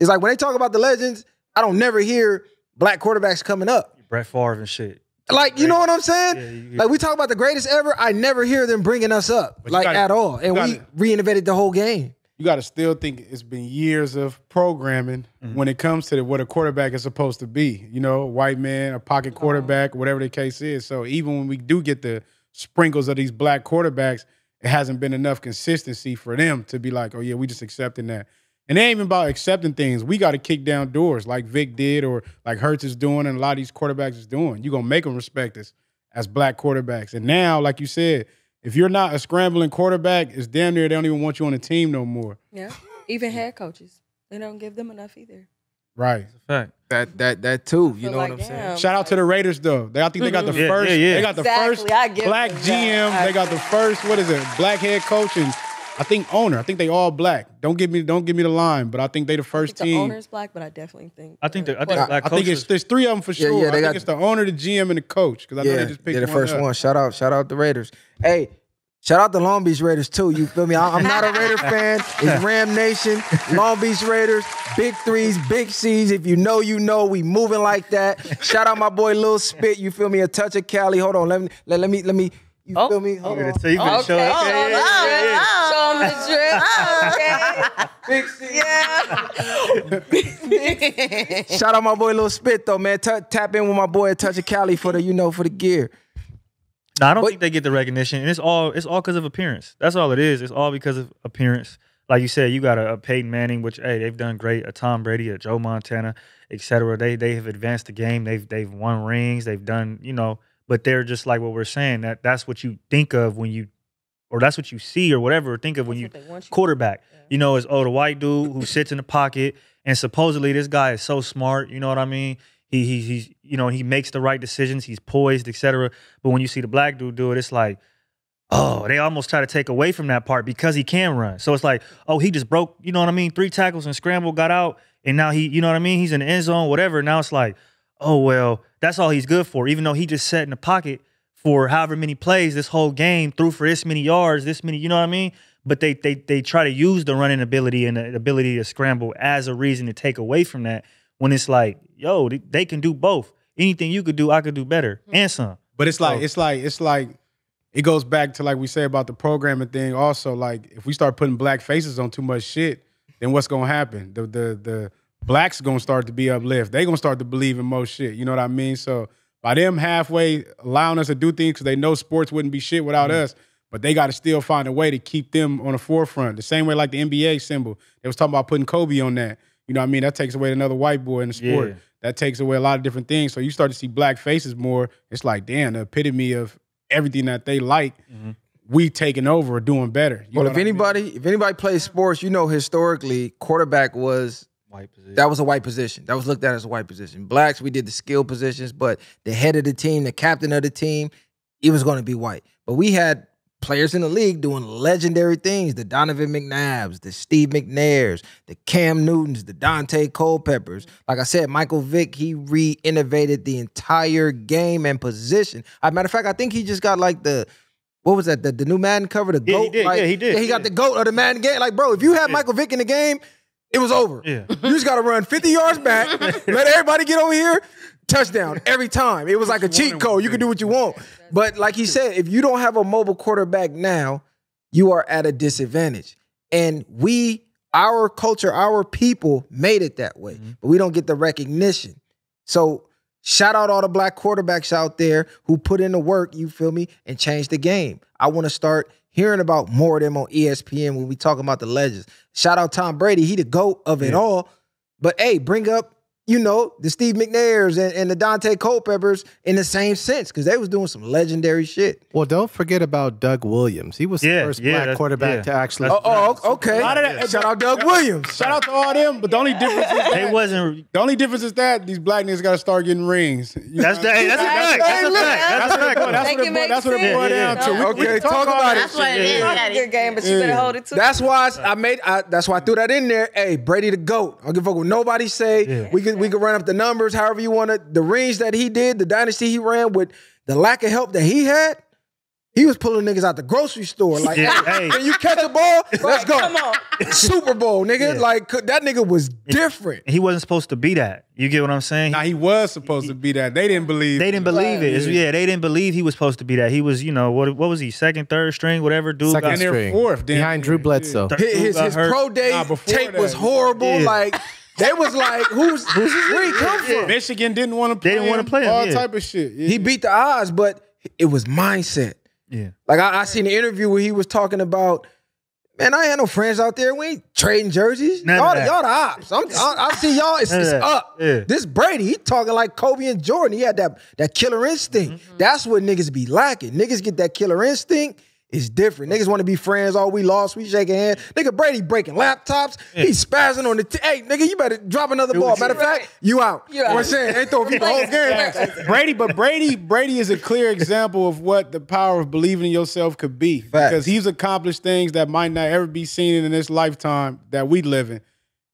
It's like when they talk about the legends, I don't never hear black quarterbacks coming up.
Brett Favre and shit.
Like, you know what I'm saying? Like we talk about the greatest ever, I never hear them bringing us up,
But you
like
gotta-
at all. And we reinvented the whole game.
You got to still think it's been years of programming when it comes to what a quarterback is supposed to be. You know, white man, a pocket quarterback, whatever the case is. So even when we do get the sprinkles of these black quarterbacks, it hasn't been enough consistency for them to be like, oh yeah, we just accepting that. And it ain't even about accepting things. We got to kick down doors like Vick did or like Hurts is doing and a lot of these quarterbacks is doing. You're going to make them respect us as black quarterbacks. And now, like you said, if you're not a scrambling quarterback, it's damn near they don't even want you on the team no more.
Yeah. Even head coaches. They don't give them enough either.
Right.
Fact.
That too. You
So
know
like,
what I'm saying?
damn.
Shout out to the Raiders though. I think they got the
Yeah,
first.
yeah, yeah.
They got the
Exactly,
first
I give
black
them
GM.
that.
They got the first. What is it? Black head coach and I think owner. I think they all black. Don't give me the line, but I think they the
I
first
think the
team.
owner's black, but I definitely think
I think
the
black
I think
coaches.
there's three of them for
Yeah,
sure.
yeah,
I
they
think
got-
it's the owner, the GM, and the coach. Because I know
Yeah,
they just picked
they're the first
up.
one. Shout out the Raiders. Hey, shout out the Long Beach Raiders too. You feel me? I'm not a Raider fan. It's Ram Nation, Long Beach Raiders, big threes, big C's. If you know, you know. We moving like that. Shout out my boy Lil Spit. You feel me? A touch of Cali. Hold on. Let me. You feel me? Hold on.
So you been showing.
Show them the drip. Yeah.
Shout out my boy Lil Spit though, man. Tap in with my boy a touch of Cali for the gear.
No, I don't think they get the recognition, and it's all because of appearance. That's all it is. It's all because of appearance. Like you said, you got a Peyton Manning, which hey, they've done great. A Tom Brady, a Joe Montana, etc. They have advanced the game. They've won rings. They've done but they're just like what we're saying. That's what you think of when you, or that's what you see or whatever. Think of when you quarterback. Yeah. Is the white dude who sits in the pocket and supposedly this guy is so smart. You know what I mean? He's he makes the right decisions. He's poised, etc. But when you see the black dude do it, it's like, oh, they almost try to take away from that part because he can run. So it's like, oh, he just broke, 3 tackles and scrambled, got out, and now he, he's in the end zone, whatever. Now it's like, oh, well, that's all he's good for, even though he just sat in the pocket for however many plays this whole game, threw for this many yards, this many, you know what I mean? But they try to use the running ability and the ability to scramble as a reason to take away from that when it's like, yo, they can do both. Anything you could do, I could do better and some.
But it's like it goes back to like we say about the programming thing. Also, like if we start putting black faces on too much shit, then what's gonna happen? The blacks gonna start to be uplift. They gonna start to believe in most shit. You know what I mean? So by them halfway allowing us to do things because they know sports wouldn't be shit without us, but they got to still find a way to keep them on the forefront. The same way like the NBA symbol. They was talking about putting Kobe on that. You know what I mean? That takes away another white boy in the sport.
Yeah.
That takes away a lot of different things. So you start to see black faces more. It's like, damn, the epitome of everything that they like, we taking over or doing better. You
Well,
know
if
what I mean?
anybody plays sports, historically, quarterback was
White position.
that was a white position. That was looked at as a white position. Blacks, we did the skill positions, but the head of the team, the captain of the team, it was going to be white. But we had players in the league doing legendary things: the Donovan McNabbs, the Steve McNairs, the Cam Newtons, the Dante Culpeppers. Like I said, Michael Vick, he re-innovated the entire game and position. As a matter of fact, I think he just got like the new Madden cover, the GOAT.
He did.
Like,
Yeah, he did.
Yeah, he got the GOAT of the Madden game. Like, bro, if you had Michael Vick in the game, it was over.
Yeah.
You just got to run 50 yards back, let everybody get over here, touchdown every time. It was like a cheat code. You can do what you want. But like he said, if you don't have a mobile quarterback now, you are at a disadvantage. And our culture, our people made it that way. But we don't get the recognition. So shout out all the black quarterbacks out there who put in the work, you feel me, and changed the game. I want to start hearing about more of them on ESPN when we talk about the legends. Shout out Tom Brady. He the GOAT of it all. But hey, bring up you know, the Steve McNairs and the Dante Culpeppers in the same sense because they was doing some legendary shit.
Well, don't forget about Doug Williams. He was the first black quarterback to actually.
Okay. Shout out Doug Williams.
Shout out to all them. But the only difference is
They wasn't.
the only difference is that these black niggas got to start getting rings.
That's a fact.
That's what it boiled down to.
Okay, talk about it.
That's what it is.
That's a good game, but you better hold it too.
That's why that's why I threw that in there. Hey, Brady the GOAT. I don't give a fuck what nobody say.
Yeah.
We could run up the numbers however you want it. The rings that he did, the dynasty he ran with the lack of help that he had, he was pulling niggas out the grocery store. Like, hey, can you catch a ball? Let's go.
Come on.
Super Bowl, nigga.
Yeah.
Like, that nigga was different.
He wasn't supposed to be that. You get what I'm saying?
Nah, he was supposed to be that. They didn't believe.
They didn't believe it. They didn't believe he was supposed to be that. He was, you know, what was he? Second, third string, whatever. Dude
Second
And they're
string.
fourth.
Behind Drew Bledsoe.
His pro day tape was horrible.
Yeah.
Like, they was like, where he come from?
Michigan didn't want to play.
They didn't want to play him.
All
Yeah.
type of shit. Yeah.
He beat the odds, but it was mindset.
Yeah.
Like I seen an interview where he was talking about, man, I ain't had no friends out there. We ain't trading jerseys. Y'all the ops. I see y'all. It's up.
Yeah.
This Brady, he talking like Kobe and Jordan. He had that killer instinct. That's what niggas be lacking. Niggas get that killer instinct. It's different. Niggas want to be friends. Oh, we lost. We shaking hands. Nigga, Brady breaking laptops. He's spazzing on the hey, nigga, you better drop another ball. Matter of fact, you out. You know what I'm saying? Ain't throwing people the whole game.
Brady is a clear example of what the power of believing in yourself could be.
Facts.
Because he's accomplished things that might not ever be seen in this lifetime that we live in.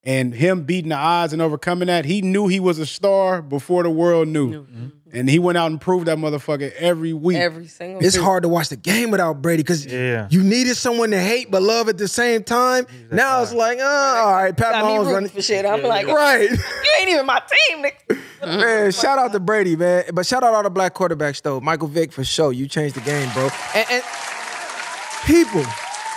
And him beating the odds and overcoming that, he knew he was a star before the world knew. And he went out and proved that motherfucker every week.
Every single
It's hard to watch the game without Brady because you needed someone to hate but love at the same time. Now it's like, all right, Pat
got me
Mahomes
rooting
running
for shit. I'm like,
right.
you ain't even my team, nigga.
Man, shout out to Brady, man. But shout out all the black quarterbacks, though. Michael Vick, for sure. You changed the game, bro. And people,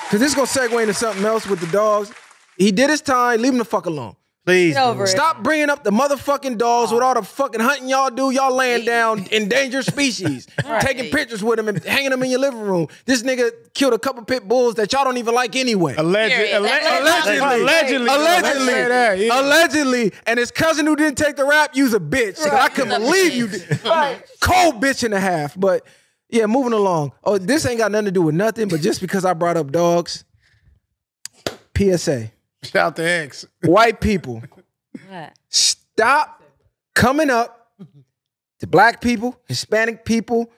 because this is going to segue into something else with the dogs. He did his time. Leave him the fuck alone.
Please.
Stop bringing up the motherfucking dogs with all the fucking hunting y'all do. Y'all laying down endangered species, taking pictures with them and hanging them in your living room. This nigga killed a couple pit bulls that y'all don't even like anyway. Allegedly. And his cousin who didn't take the rap, you's a bitch. I couldn't believe you did. Cold bitch and a half. But yeah, moving along. Oh, this ain't got nothing to do with nothing, but just because I brought up dogs, PSA.
Shout out to X.
White people, stop coming up to black people, Hispanic people,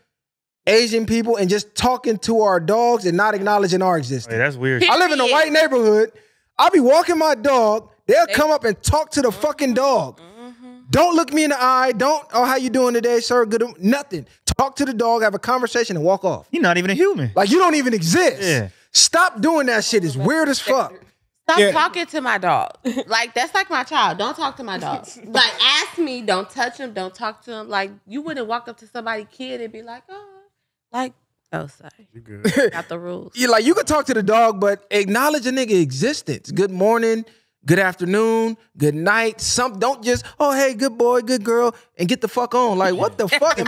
Asian people, and just talking to our dogs and not acknowledging our existence.
Hey, that's weird.
I live in a white neighborhood. I'll be walking my dog. They'll come up and talk to the fucking dog. Don't look me in the eye. How you doing today, sir? Good. Nothing. Talk to the dog, have a conversation, and walk off.
You're not even a human.
Like, you don't even exist.
Yeah.
Stop doing that shit. It's weird as fuck.
Stop talking to my dog. Like, that's like my child. Don't talk to my dog. Like, ask me, don't touch him, don't talk to him. Like, you wouldn't walk up to somebody's kid and be like, sorry. You good. Got the rules.
Yeah, you could talk to the dog, but acknowledge a nigga existence. Good morning, good afternoon, good night. Don't just, hey, good boy, good girl, and get the fuck on. Like, what the fuck? Am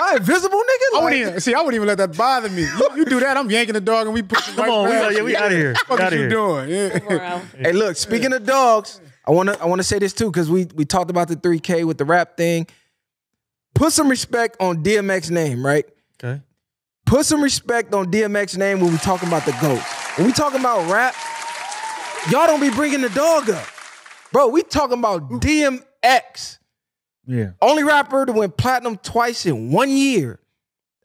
I invisible, nigga?
I wouldn't even let that bother me. You do that, I'm yanking the dog and we put the
Come on, we out of here.
What are you doing? Yeah.
Hey, look, speaking of dogs, I wanna say this too, because we talked about the 3K with the rap thing. Put some respect on DMX's name, right?
Okay.
Put some respect on DMX's name when we talking about the GOAT. When we talking about rap, y'all don't be bringing the dog up. Bro, we talking about DMX.
Yeah.
Only rapper to win platinum twice in 1 year.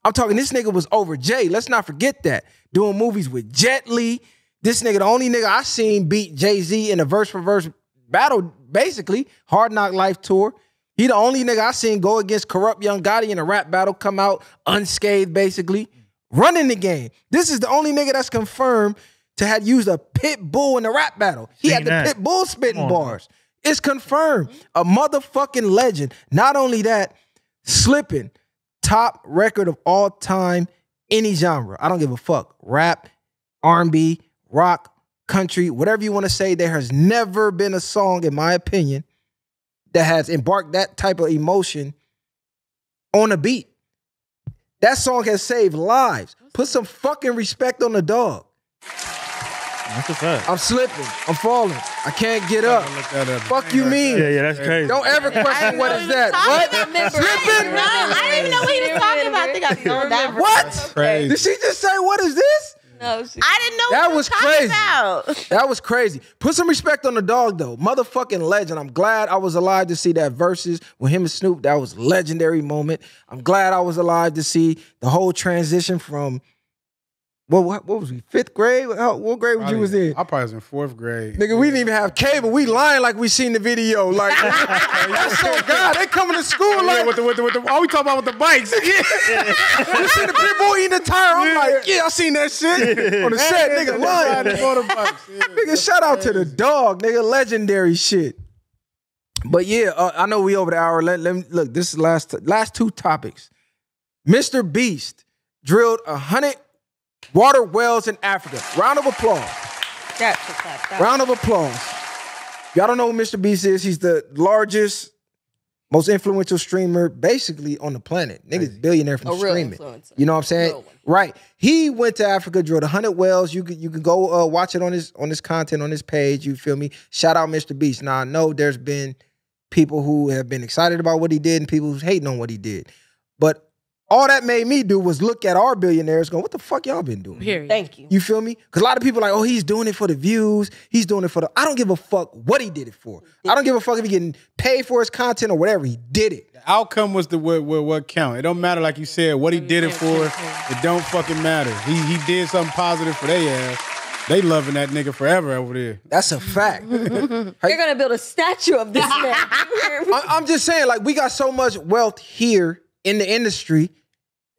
I'm talking, this nigga was over Jay. Let's not forget that. Doing movies with Jet Li. This nigga, the only nigga I seen beat Jay-Z in a verse-for-verse battle, basically. Hard Knock Life tour. He the only nigga I seen go against Corrupt Young Gotti in a rap battle, come out unscathed, basically. Running the game. This is the only nigga that's confirmed to have used a pit bull in a rap battle. He had the pit bull spitting bars. It's confirmed. A motherfucking legend. Not only that, Slippin', top record of all time, any genre. I don't give a fuck. Rap, R&B, rock, country, whatever you want to say. There has never been a song, in my opinion, that has embarked that type of emotion on a beat. That song has saved lives. Put some fucking respect on the dog.
That's a fact.
I'm slipping. I'm falling. I can't get up. Fuck you mean?
Yeah, that's crazy.
Don't ever question what is that. What? Slipping?
No, I didn't even know what he was talking about. I think I zoned out.
What?
Crazy.
Did she just say, what is this?
No,
I didn't know
That
what he
was
talking
crazy.
about.
That was crazy. Put some respect on the dog, though. Motherfucking legend. I'm glad I was alive to see that versus with him and Snoop. That was a legendary moment. I'm glad I was alive to see the whole transition from, what was we, 5th grade? What grade you was in?
I probably was in 4th grade.
Nigga, we didn't even have cable. We lying like we seen the video. Like, that's so God. They coming to school like,
with the all we talking about with the bikes.
you see the big boy eating the tire. I'm like, yeah, I seen that shit on the set. Nigga, lying. Nigga, shout out to the dog. Nigga, legendary shit. But yeah, I know we over the hour. Let me look. This is last 2 topics. MrBeast drilled 100 water wells in Africa. Round of applause. Round of applause. Y'all don't know who MrBeast is. He's the largest, most influential streamer basically on the planet. Nigga's billionaire from streaming. You know what I'm saying? Right. He went to Africa, drilled 100 wells. You can go watch it on his content on his page. You feel me? Shout out MrBeast. Now I know there's been people who have been excited about what he did and people who's hating on what he did. But all that made me do was look at our billionaires going, what the fuck y'all been doing?
Period.
Thank you.
You feel me? Because a lot of people are like, oh, he's doing it for the views. He's doing it for the... I don't give a fuck what he did it for. I don't give a fuck if he getting paid for his content or whatever. He did it.
The outcome was what count. It don't matter, like you said, what he did it for. It don't fucking matter. He did something positive for their ass. They loving that nigga forever over there.
That's a fact.
They're gonna build a statue of this man.
I'm just saying, like, we got so much wealth here in the industry,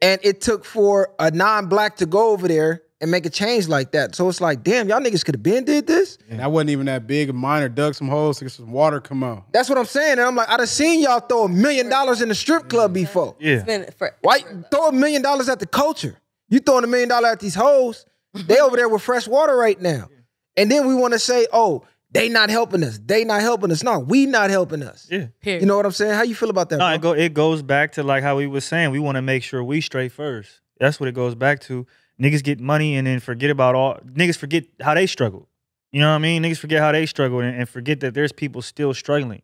and it took for a non-black to go over there and make a change like that. So it's like, damn, y'all niggas could have been did this.
And that wasn't even that big. A miner dug some holes to get some water come out.
That's what I'm saying. And I'm like, I'd have seen y'all throw $1 million in the strip club before.
Yeah.
It's been
Why throw $1 million at the culture? You throwing $1 million at these hoes. They over there with fresh water right now. And then we want to say, oh, they not helping us. They not helping us. No, we not helping us.
Yeah.
Period.
You know what I'm saying? How you feel about that?
No,
bro?
it goes back to like how we was saying. We want to make sure we straight first. That's what it goes back to. Niggas get money and then forget about all. Niggas forget how they struggle. You know what I mean? Niggas forget how they struggle and forget that there's people still struggling.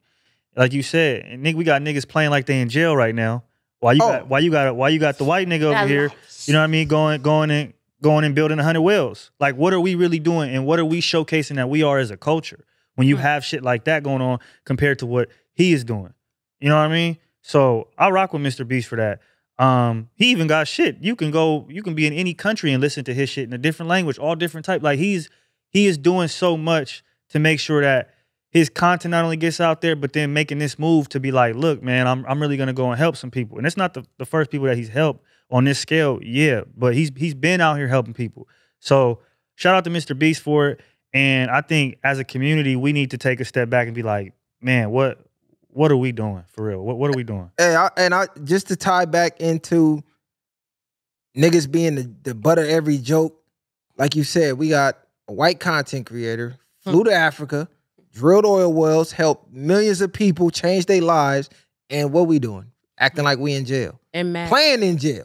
Like you said, and we got niggas playing like they in jail right now. Why you got the white nigga over here? You know what I mean? Going and building 100 wells. Like, what are we really doing and what are we showcasing that we are as a culture when you have shit like that going on compared to what he is doing? You know what I mean? So I rock with MrBeast for that. He even got shit. You can be in any country and listen to his shit in a different language, all different type. Like he is doing so much to make sure that his content not only gets out there, but then making this move to be like, look, man, I'm really gonna go and help some people. And it's not the first people that he's helped on this scale, yeah, but he's been out here helping people. So shout out to MrBeast for it. And I think as a community, we need to take a step back and be like, man, what are we doing for real? What are we doing?
Hey, I just to tie back into niggas being the butt of every joke, like you said, we got a white content creator, flew to Africa, drilled oil wells, helped millions of people change their lives, and what we doing? Acting like we in jail.
And
playing in jail.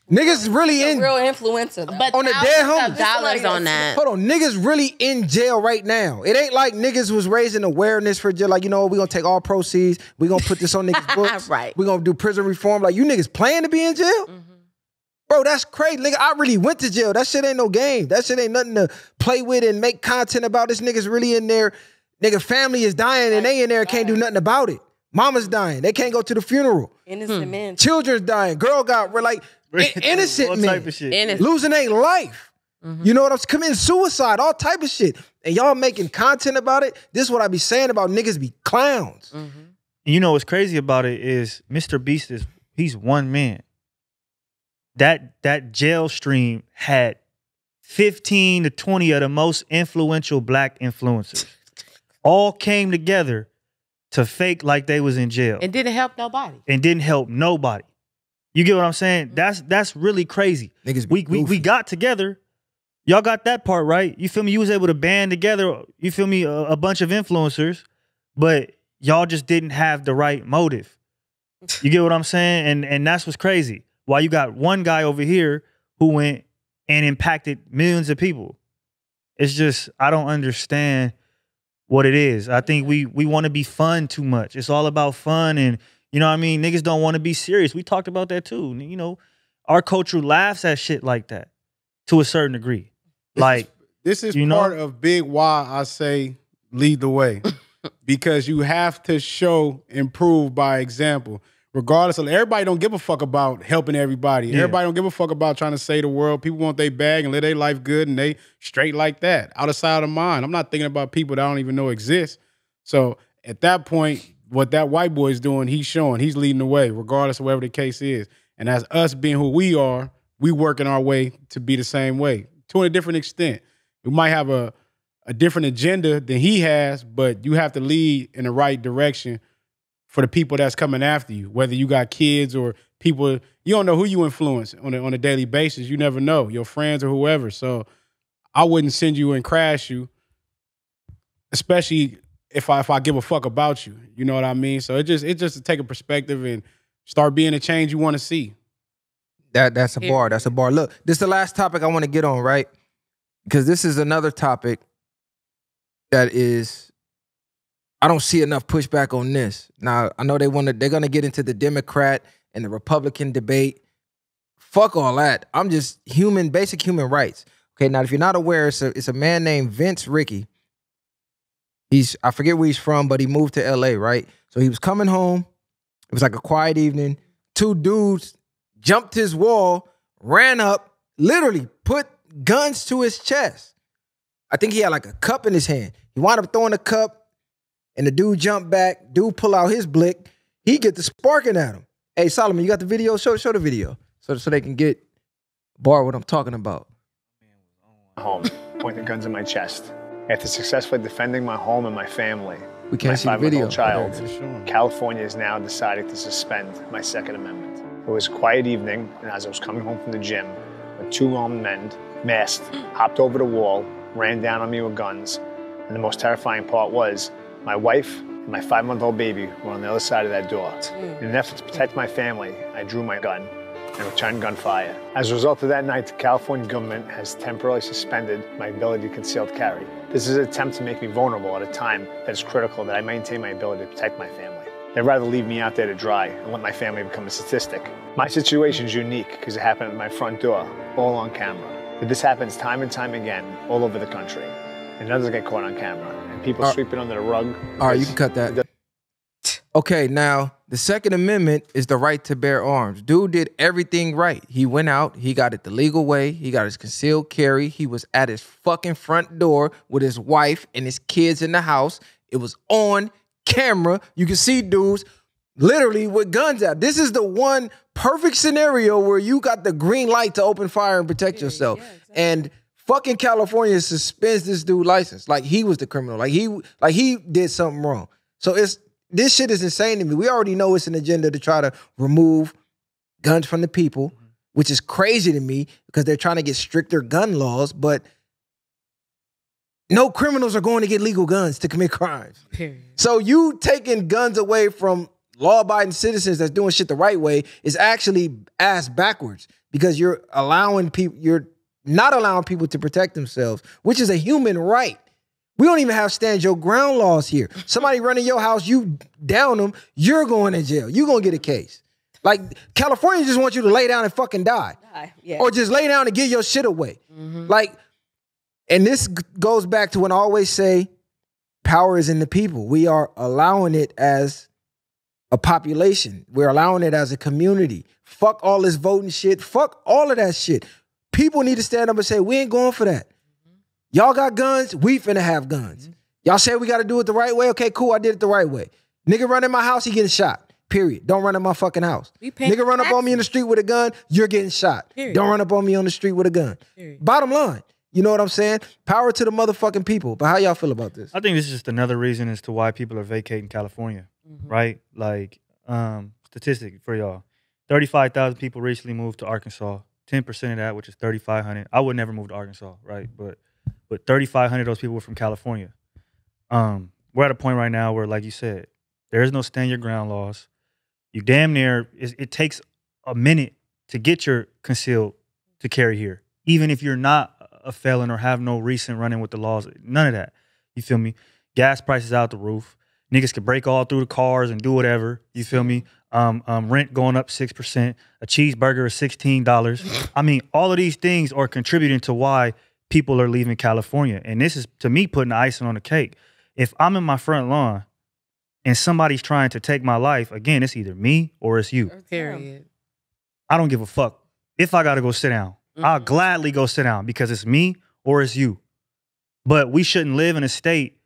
Niggas really in
real influencer,
but
on the dead homies.
Dollars on that.
Hold on, niggas really in jail right now. It ain't like niggas was raising awareness for jail. Like, you know, we gonna take all proceeds. We gonna put this on niggas' books.
Right.
We gonna do prison reform. Like, you niggas playing to be in jail? Bro, that's crazy. Nigga, I really went to jail. That shit ain't no game. That shit ain't nothing to play with and make content about. This nigga's really in there. Nigga, family is dying and they in there can't do nothing about it. Mama's dying. They can't go to the funeral.
innocent men,
Children's dying. Girl got like innocent
all
men
type of shit.
losing their life. You know what I'm committing suicide, all type of shit. And y'all making content about it. This is what I be saying about niggas be clowns.
You know what's crazy about it is MrBeast he's one man. That jail stream had 15 to 20 of the most influential black influencers. All came together to fake like they was in jail.
It didn't help nobody.
And didn't help nobody. You get what I'm saying? That's really crazy.
Niggas
we got together. Y'all got that part right. You feel me? You was able to band together, you feel me, a bunch of influencers, but y'all just didn't have the right motive. You get what I'm saying? And that's what's crazy. While you got one guy over here who went and impacted millions of people. It's just, I don't understand what it is. I think we want to be fun too much. It's all about fun, and you know what I mean? Niggas don't want to be serious. We talked about that too. You know, our culture laughs at shit like that to a certain degree.
This is part of big why I say lead the way. Because you have to show and prove by example. Regardless of, everybody don't give a fuck about helping everybody. Yeah. Everybody don't give a fuck about trying to save the world. People want their bag and live their life good, and they straight like that, out of sight of mind. I'm not thinking about people that I don't even know exist. So at that point, what that white boy is doing, he's showing, he's leading the way, regardless of whatever the case is. And as us being who we are, we working our way to be the same way, to a different extent. We might have a different agenda than he has, but you have to lead in the right direction for the people that's coming after you, whether you got kids or people. You don't know who you influence on a daily basis. You never know, your friends or whoever. So I wouldn't send you and crash you, especially if I give a fuck about you. You know what I mean? So it just to take a perspective and start being the change you want to see.
That's a bar. That's a bar. Look, this is the last topic I want to get on, right? Because this is another topic that is, I don't see enough pushback on this. Now, I know they're going to get into the Democrat and the Republican debate. Fuck all that. I'm just basic human rights. Okay, now if you're not aware, it's a man named Ricci. I forget where he's from, but he moved to LA, right? So he was coming home. It was like a quiet evening. Two dudes jumped his wall, ran up, literally put guns to his chest. I think he had like a cup in his hand. He wound up throwing a cup, and the dude jumped back. Dude pull out his blick. He get the sparking at him. Hey, Solomon, you got the video? Show the video so they can get what I'm talking about.
Home, pointing guns in my chest. After successfully defending my home and my family,
we can't see the video.
Child, California is now deciding to suspend my Second Amendment. It was a quiet evening, and as I was coming home from the gym, with two armed men, masked, hopped over the wall, ran down on me with guns. And the most terrifying part was my wife and my 5-month-old baby were on the other side of that door. In an effort to protect my family, I drew my gun and returned gunfire. As a result of that night, the California government has temporarily suspended my ability to concealed carry. This is an attempt to make me vulnerable at a time that is critical that I maintain my ability to protect my family. They'd rather leave me out there to dry and let my family become a statistic. My situation is unique because it happened at my front door, all on camera. But this happens time and time again all over the country. And it doesn't get caught on camera. And people sweep it under the rug.
All right, you can cut that. Okay, now, the Second Amendment is the right to bear arms. Dude did everything right. He went out. He got it the legal way. He got his concealed carry. He was at his fucking front door with his wife and his kids in the house. It was on camera. You can see dudes literally with guns out. This is the one perfect scenario where you got the green light to open fire and protect yourself. Yeah, exactly. And fucking California suspends this dude's license. Like he was the criminal. Like he did something wrong. So this shit is insane to me. We already know it's an agenda to try to remove guns from the people, which is crazy to me because they're trying to get stricter gun laws, but no criminals are going to get legal guns to commit crimes. Period. So you taking guns away from law-abiding citizens that's doing shit the right way is actually ass backwards because you're not allowing people to protect themselves, which is a human right. We don't even have stand your ground laws here. Somebody running your house, you down them, you're going to jail. You're going to get a case. Like, California just wants you to lay down and fucking die. Yeah. Or just lay down and give your shit away. Like, and this goes back to when I always say, power is in the people. We are allowing it as a population. We're allowing it as a community. Fuck all this voting shit. Fuck all of that shit. People need to stand up and say, we ain't going for that. Y'all got guns, we finna have guns. Y'all say we gotta do it the right way? Okay, cool, I did it the right way. Nigga run in my house, he getting shot. Period. Don't run in my fucking house. Nigga run up on me in the street with a gun, you're getting shot. Period. Don't run up on me on the street with a gun. Period. Bottom line. You know what I'm saying? Power to the motherfucking people. But how y'all feel about this?
I think this is just another reason as to why people are vacating California, right? Like, statistic for y'all. 35,000 people recently moved to Arkansas. 10% of that, which is 3,500. I would never move to Arkansas, right? But 3,500 of those people were from California. We're at a point right now where, like you said, there is no stand your ground laws. You damn near, it takes a minute to get your concealed to carry here, even if you're not a felon or have no recent run-in with the laws. None of that. You feel me? Gas prices out the roof. Niggas could break all through the cars and do whatever. You feel me? Rent going up 6%. A cheeseburger is $16. I mean, all of these things are contributing to why people are leaving California. And this is, to me, putting the icing on the cake. If I'm in my front lawn and somebody's trying to take my life, again, it's either me or it's you.
Period.
I don't give a fuck. If I got to go sit down, I'll gladly go sit down because it's me or it's you. But we shouldn't live in a state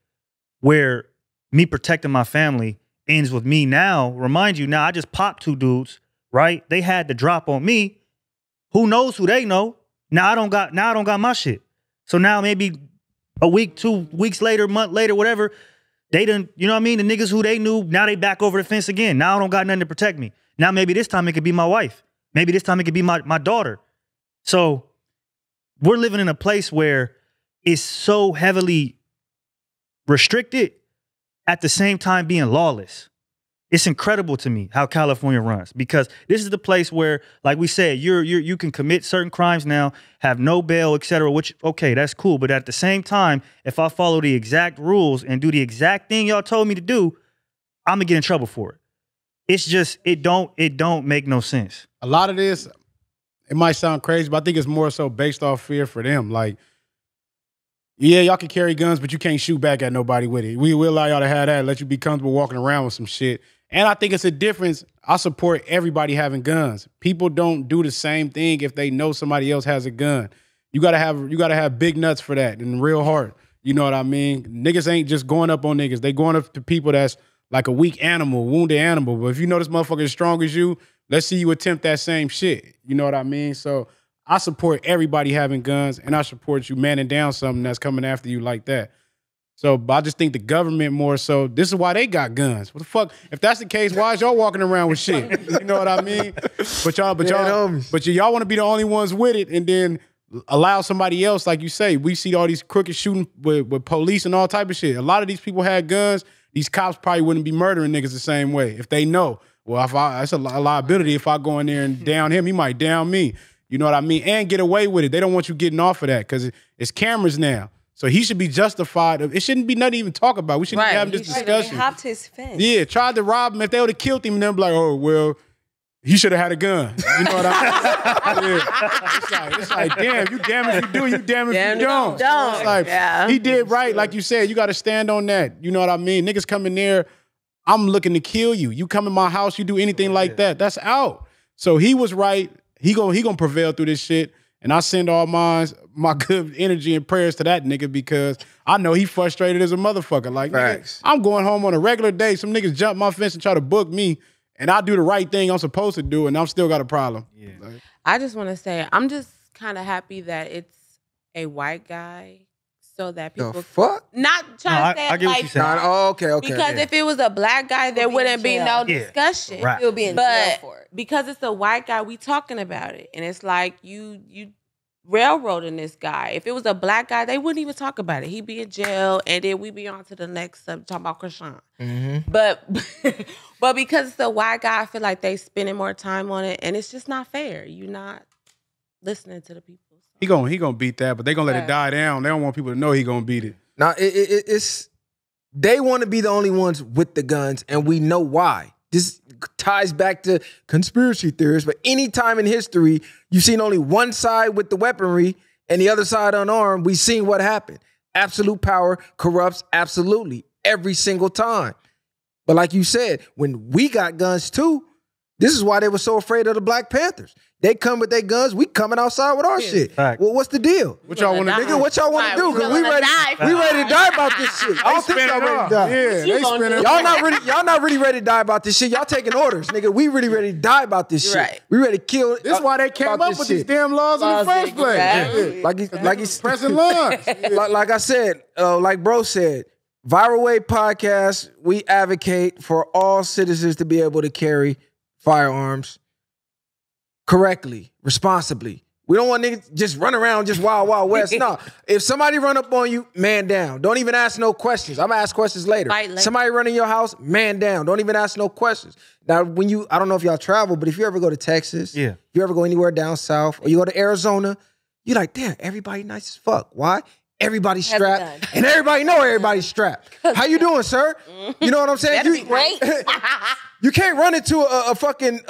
where me protecting my family ends with me now. Remind you, now I just popped 2 dudes, right? They had the drop on me. Who knows who they know? Now I don't got my shit. So now maybe a week, 2 weeks later, month later, whatever, they done, you know what I mean? The niggas who they knew, now they back over the fence again. Now I don't got nothing to protect me. Now maybe this time it could be my wife. Maybe this time it could be my daughter. So we're living in a place where it's so heavily restricted at the same time being lawless. It's incredible to me how California runs, because this is the place where, like we said, you can commit certain crimes now, have no bail, etc. Which, okay, that's cool. But at the same time, if I follow the exact rules and do the exact thing y'all told me to do, I'm gonna get in trouble for it. It's just, it don't make no sense.
A lot of this, it might sound crazy, but I think it's more so based off fear for them. Like, yeah, y'all can carry guns, but you can't shoot back at nobody with it. We will allow y'all to have that, let you be comfortable walking around with some shit. And I think it's a difference. I support everybody having guns. People don't do the same thing if they know somebody else has a gun. You gotta have big nuts for that and real heart. You know what I mean? Niggas ain't just going up on niggas. They going up to people that's like a weak animal, wounded animal. But if you know this motherfucker is strong as you, let's see you attempt that same shit. You know what I mean? So I support everybody having guns, and I support you manning down something that's coming after you like that. So I just think the government more so, this is why they got guns. What the fuck? If that's the case, why is y'all walking around with shit? You know what I mean? But y'all want to be the only ones with it, and then allow somebody else, like you say. We see all these crooked shooting with police and all type of shit. A lot of these people had guns. These cops probably wouldn't be murdering niggas the same way if they know. Well, that's a liability. If I go in there and down him, he might down me. You know what I mean? And get away with it. They don't want you getting off of that because it's cameras now. So he should be justified. It shouldn't be nothing to even talk about. We shouldn't be having this discussion.
He hopped his fence.
Yeah, tried to rob him. If they would have killed him, and then be like, oh, well, he should have had a gun. You know what I mean? Yeah. It's like, damn, you damn if you do, you damn if you don't. It's like, he did right. Like you said, you got to stand on that. You know what I mean? Niggas come in there, I'm looking to kill you. You come in my house, you do anything like that, that's out. So he was right. He gonna prevail through this shit. And I send all my good energy and prayers to that nigga, because I know he frustrated as a motherfucker. Like, nigga, I'm going home on a regular day. Some niggas jump my fence and try to book me, and I do the right thing I'm supposed to do, and I'm still got a problem. Yeah. Like,
I just want to say, I'm just kind of happy that it's a white guy, so that people not trying to say
I get what you're saying.
Okay.
Because if it was a black guy, there wouldn't be no discussion.
Right.
He'll be in jail for it.
Because it's a white guy, we talking about it, and it's like you railroading this guy. If it was a black guy, they wouldn't even talk about it. He'd be in jail, and then we be on to the next subject, talking about Krishan.
Mm-hmm.
But because it's a white guy, I feel like they spending more time on it, and it's just not fair. You're not listening to the people.
he gonna beat that, but they gonna let it die down. They don't want people to know he gonna beat it.
Now it's they want to be the only ones with the guns, and we know why. This ties back to conspiracy theories, but any time in history you've seen only one side with the weaponry and the other side unarmed, we've seen what happened. Absolute power corrupts absolutely every single time. But like you said, when we got guns too, this is why they were so afraid of the Black Panthers. They come with their guns, we coming outside with our shit.
Fact.
Well, what's the deal?
What y'all want to
Nigga, what y'all want to do? Because we ready to die about this shit. I don't think y'all ready to die.
Yeah, they spinning.
Y'all not really ready to die about this shit. Y'all taking orders, nigga. We really ready to die about this shit.
Right.
We ready to kill.
This is why they came up with these damn laws in the first place.
Exactly.
Like he's
pressing lawns.
like I said, like bro said, Viral Way Podcast, we advocate for all citizens to be able to carry firearms correctly, responsibly. We don't want niggas just run around just wild west. No, if somebody run up on you, man down. Don't even ask no questions. I'm gonna ask questions later. Somebody run in your house, man down. Don't even ask no questions. Now, I don't know if y'all travel, but if you ever go to Texas, you ever go anywhere down south, or you go to Arizona, You like, damn, everybody nice as fuck. Why? Everybody's strapped, and everybody know everybody's strapped. How you doing, sir? You know what I'm saying?
That'd be great.
You can't run into a fucking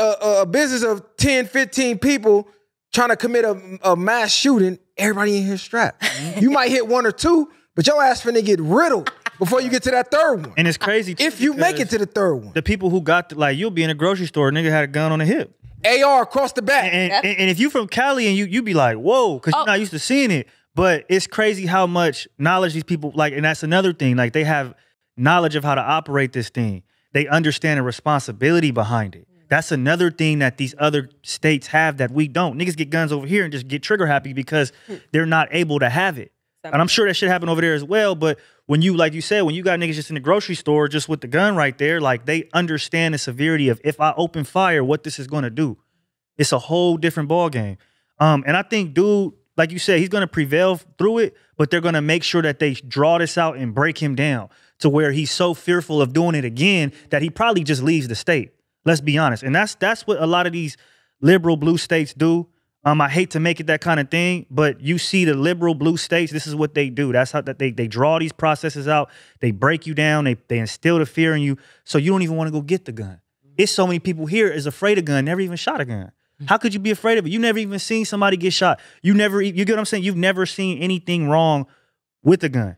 business of 10, 15 people trying to commit a mass shooting. Everybody in here strapped. You might hit one or two, but your ass finna get riddled before you get to that third one.
And it's crazy too,
if you make it to the third one.
The people who got like, you'll be in a grocery store, nigga had a gun on the hip.
AR across the back.
And if you from Cali and you be like, whoa, because you're not used to seeing it. But it's crazy how much knowledge these people, like, and that's another thing. Like, they have knowledge of how to operate this thing. They understand the responsibility behind it. That's another thing that these other states have that we don't. Niggas get guns over here and just get trigger happy because they're not able to have it. And I'm sure that shit happen over there as well. But when you, like you said, when you got niggas just in the grocery store just with the gun right there, like, they understand the severity of, if I open fire, what this is going to do. It's a whole different ball game. And I think, dude, like you said, he's going to prevail through it, but they're going to make sure that they draw this out and break him down to where he's so fearful of doing it again that he probably just leaves the state. Let's be honest. And that's what a lot of these liberal blue states do. I hate to make it that kind of thing, but you see the liberal blue states, this is what they do. That's how they draw these processes out. They break you down. They instill the fear in you, so you don't even want to go get the gun. It's so many people here is afraid of gun, never even shot a gun. How could you be afraid of it? You never even seen somebody get shot. You get what I'm saying? You've never seen anything wrong with a gun.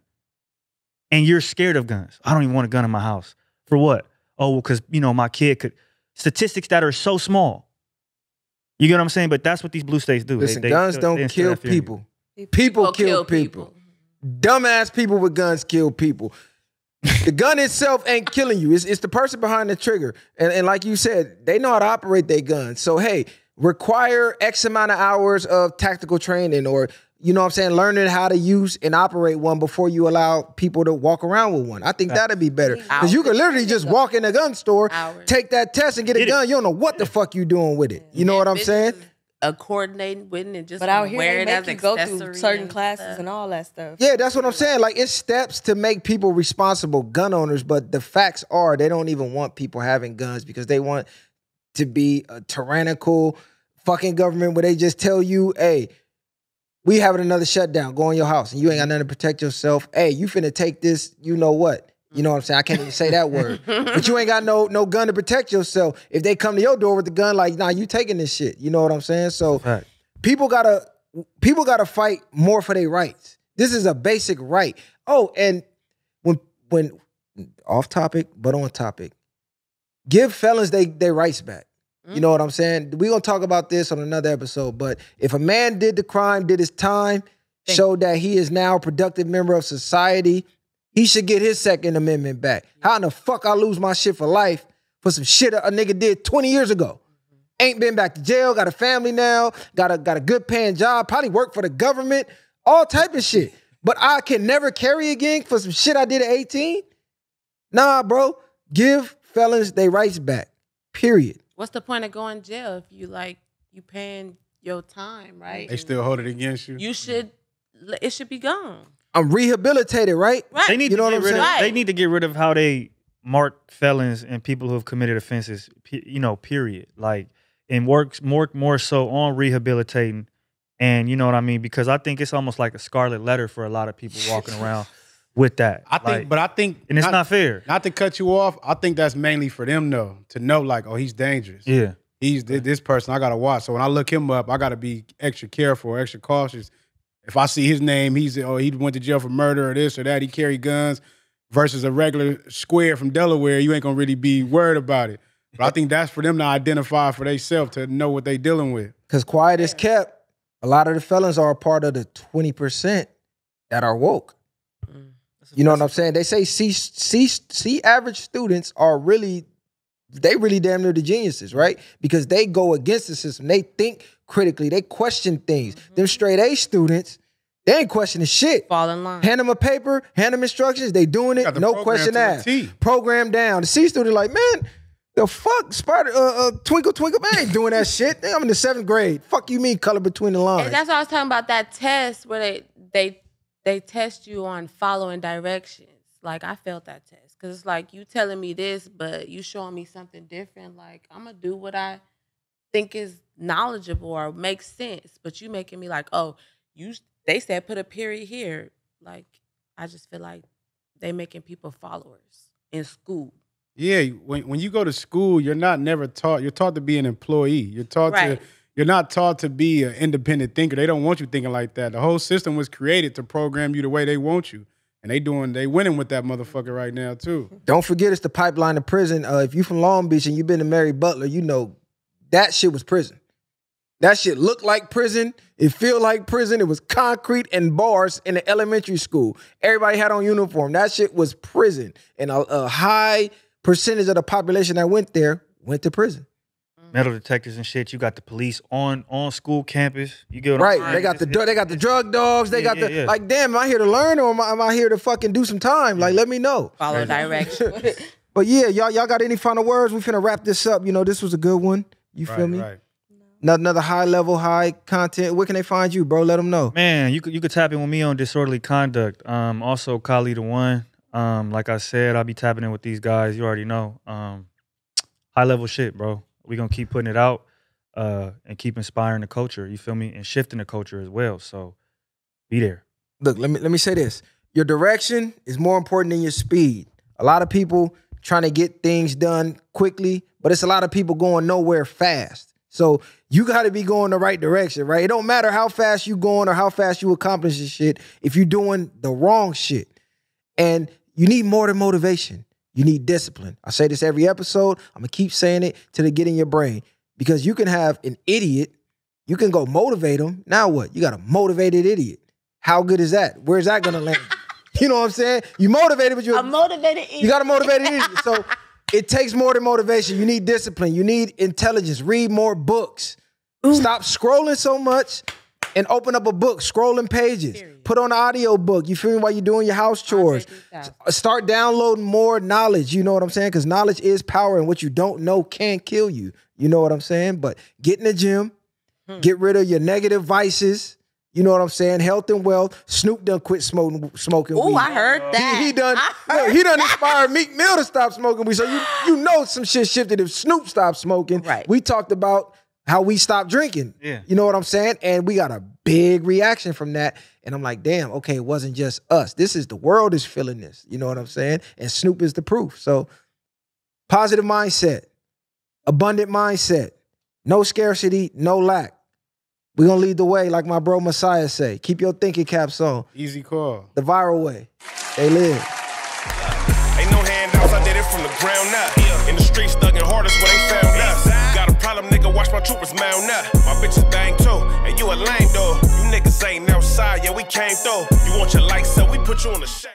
And you're scared of guns. I don't even want a gun in my house. For what? Oh, well, because, you know, my kid could. Statistics that are so small. You get what I'm saying? But that's what these blue states do.
Listen, guns don't kill people. People kill people. Dumbass people with guns kill people. The gun itself ain't killing you. It's the person behind the trigger. And like you said, they know how to operate their guns. So, hey, require X amount of hours of tactical training, or, you know what I'm saying, learning how to use and operate one before you allow people to walk around with one. I think that'd be better. Because you could literally just walk in a gun store, take that test and get a gun. You don't know what the fuck you doing with it. You know what I'm saying?
Coordinating with it and just
but out here
wear
they
it
make
as
you go through certain classes and all that stuff.
Yeah, that's what I'm saying. Like, it's steps to make people responsible gun owners, but the facts are they don't even want people having guns because they want to be a tyrannical fucking government where they just tell you, hey, we having another shutdown. Go in your house and you ain't got nothing to protect yourself. Hey, you finna take this, you know what? You know what I'm saying? I can't even say that word. But you ain't got no gun to protect yourself. If they come to your door with the gun, like, nah, you taking this shit. You know what I'm saying? So people gotta fight more for their rights. This is a basic right. Oh, and when off topic, but on topic, give felons their rights back. You know what I'm saying? We're going to talk about this on another episode, but if a man did the crime, did his time, showed that he is now a productive member of society, he should get his Second Amendment back. How in the fuck I lose my shit for life for some shit a nigga did 20 years ago? Ain't been back to jail, got a family now, got a good paying job, probably work for the government, all type of shit. But I can never carry again for some shit I did at 18? Nah, bro. Give felons their rights back. Period.
What's the point of going to jail if you paying your time, right?
They still hold it against you.
It should be gone.
I'm rehabilitated, right?
They need They need to get rid of how they mark felons and people who have committed offenses. You know, period. Like, and works more so on rehabilitating, and you know what I mean, because I think it's almost like a scarlet letter for a lot of people walking around with that.
I think,
and it's not fair.
Not to cut you off, I think that's mainly for them though, to know like, oh, he's dangerous.
Yeah,
he's this person I gotta watch. So when I look him up, I gotta be extra careful, extra cautious. If I see his name, he went to jail for murder or this or that, he carried guns, versus a regular square from Delaware, you ain't gonna really be worried about it. But I think that's for them to identify for themselves, to know what they dealing with. Because
quiet is kept. A lot of the felons are a part of the 20% that are woke. You know what I'm saying? They say C average students are really damn near the geniuses, right? Because they go against the system. They think critically. They question things. Them straight A students, they ain't questioning shit.
Fall in line.
Hand them a paper, hand them instructions. They doing it, no question asked. Program down. The C student like, man, the fuck, Twinkle Twinkle, man, ain't doing that shit. I'm in the 7th grade. Fuck you mean color between the lines?
And that's what I was talking about, that test where they test you on following directions. Like, I failed that test. Because it's like, you telling me this, but you showing me something different. Like, I'm going to do what I think is knowledgeable or makes sense. But you making me like, oh, they said put a period here. Like, I just feel like they making people followers in school.
Yeah, when you go to school, you're never taught. You're taught to be an employee. You're taught to. You're not taught to be an independent thinker. They don't want you thinking like that. The whole system was created to program you the way they want you. And they winning with that motherfucker right now, too.
Don't forget it's the pipeline to prison. If you from Long Beach and you've been to Mary Butler, you know that shit was prison. That shit looked like prison. It feel like prison. It was concrete and bars in the elementary school. Everybody had on uniform. That shit was prison. And a high percentage of the population that went there went to prison.
Metal detectors and shit. You got the police on school campus. You get what
right.
I'm saying?
They got the drug dogs. They got the like. Damn, am I here to learn or am I here to fucking do some time? Like, let me know.
Follow directions.
But yeah, y'all got any final words? We finna wrap this up. You know, this was a good one. You feel me? Right. Another high level, high content. Where can they find you, bro? Let them know.
Man, you could tap in with me on Disorderly Conduct. Also Kali the One. Like I said, I'll be tapping in with these guys. You already know. High level shit, bro. We're going to keep putting it out and keep inspiring the culture, you feel me? And shifting the culture as well. So be there.
Look, let me say this. Your direction is more important than your speed. A lot of people trying to get things done quickly, but it's a lot of people going nowhere fast. So you got to be going the right direction, right? It don't matter how fast you going or how fast you accomplish this shit if you're doing the wrong shit. And you need more than motivation. You need discipline. I say this every episode. I'm going to keep saying it till it get in your brain. Because you can have an idiot. You can go motivate them. Now what? You got a motivated idiot. How good is that? Where's that going to land? You know what I'm saying? You motivated, but you're a
motivated idiot.
You got a motivated idiot. So it takes more than motivation. You need discipline. You need intelligence. Read more books. Stop scrolling so much and open up a book, scrolling pages. Put on an audio book. You feel me while you're doing your house chores. Start downloading more knowledge. You know what I'm saying? Because knowledge is power, and what you don't know can kill you. You know what I'm saying? But get in the gym. Get rid of your negative vices. You know what I'm saying? Health and wealth. Snoop done quit smoking weed.
I heard that.
He done inspired Meek Mill to stop smoking weed. So you know some shit shifted if Snoop stopped smoking.
Right.
We talked about how we stopped drinking.
Yeah.
You know what I'm saying? And we got a big reaction from that. And I'm like, damn, okay, it wasn't just us. The world is feeling this. You know what I'm saying? And Snoop is the proof. So positive mindset, abundant mindset, no scarcity, no lack. We're going to lead the way like my bro Messiah say. Keep your thinking caps on.
Easy call.
The viral way. They live.
Ain't no handouts, I did it from the ground up. In the streets, thugging hardest where they found us. Got a problem, nigga, watch my troopers mount up. My bitches bang too, and you a lame though. You niggas ain't outside, yeah, we came through. You want your lights up, we put you on the shade.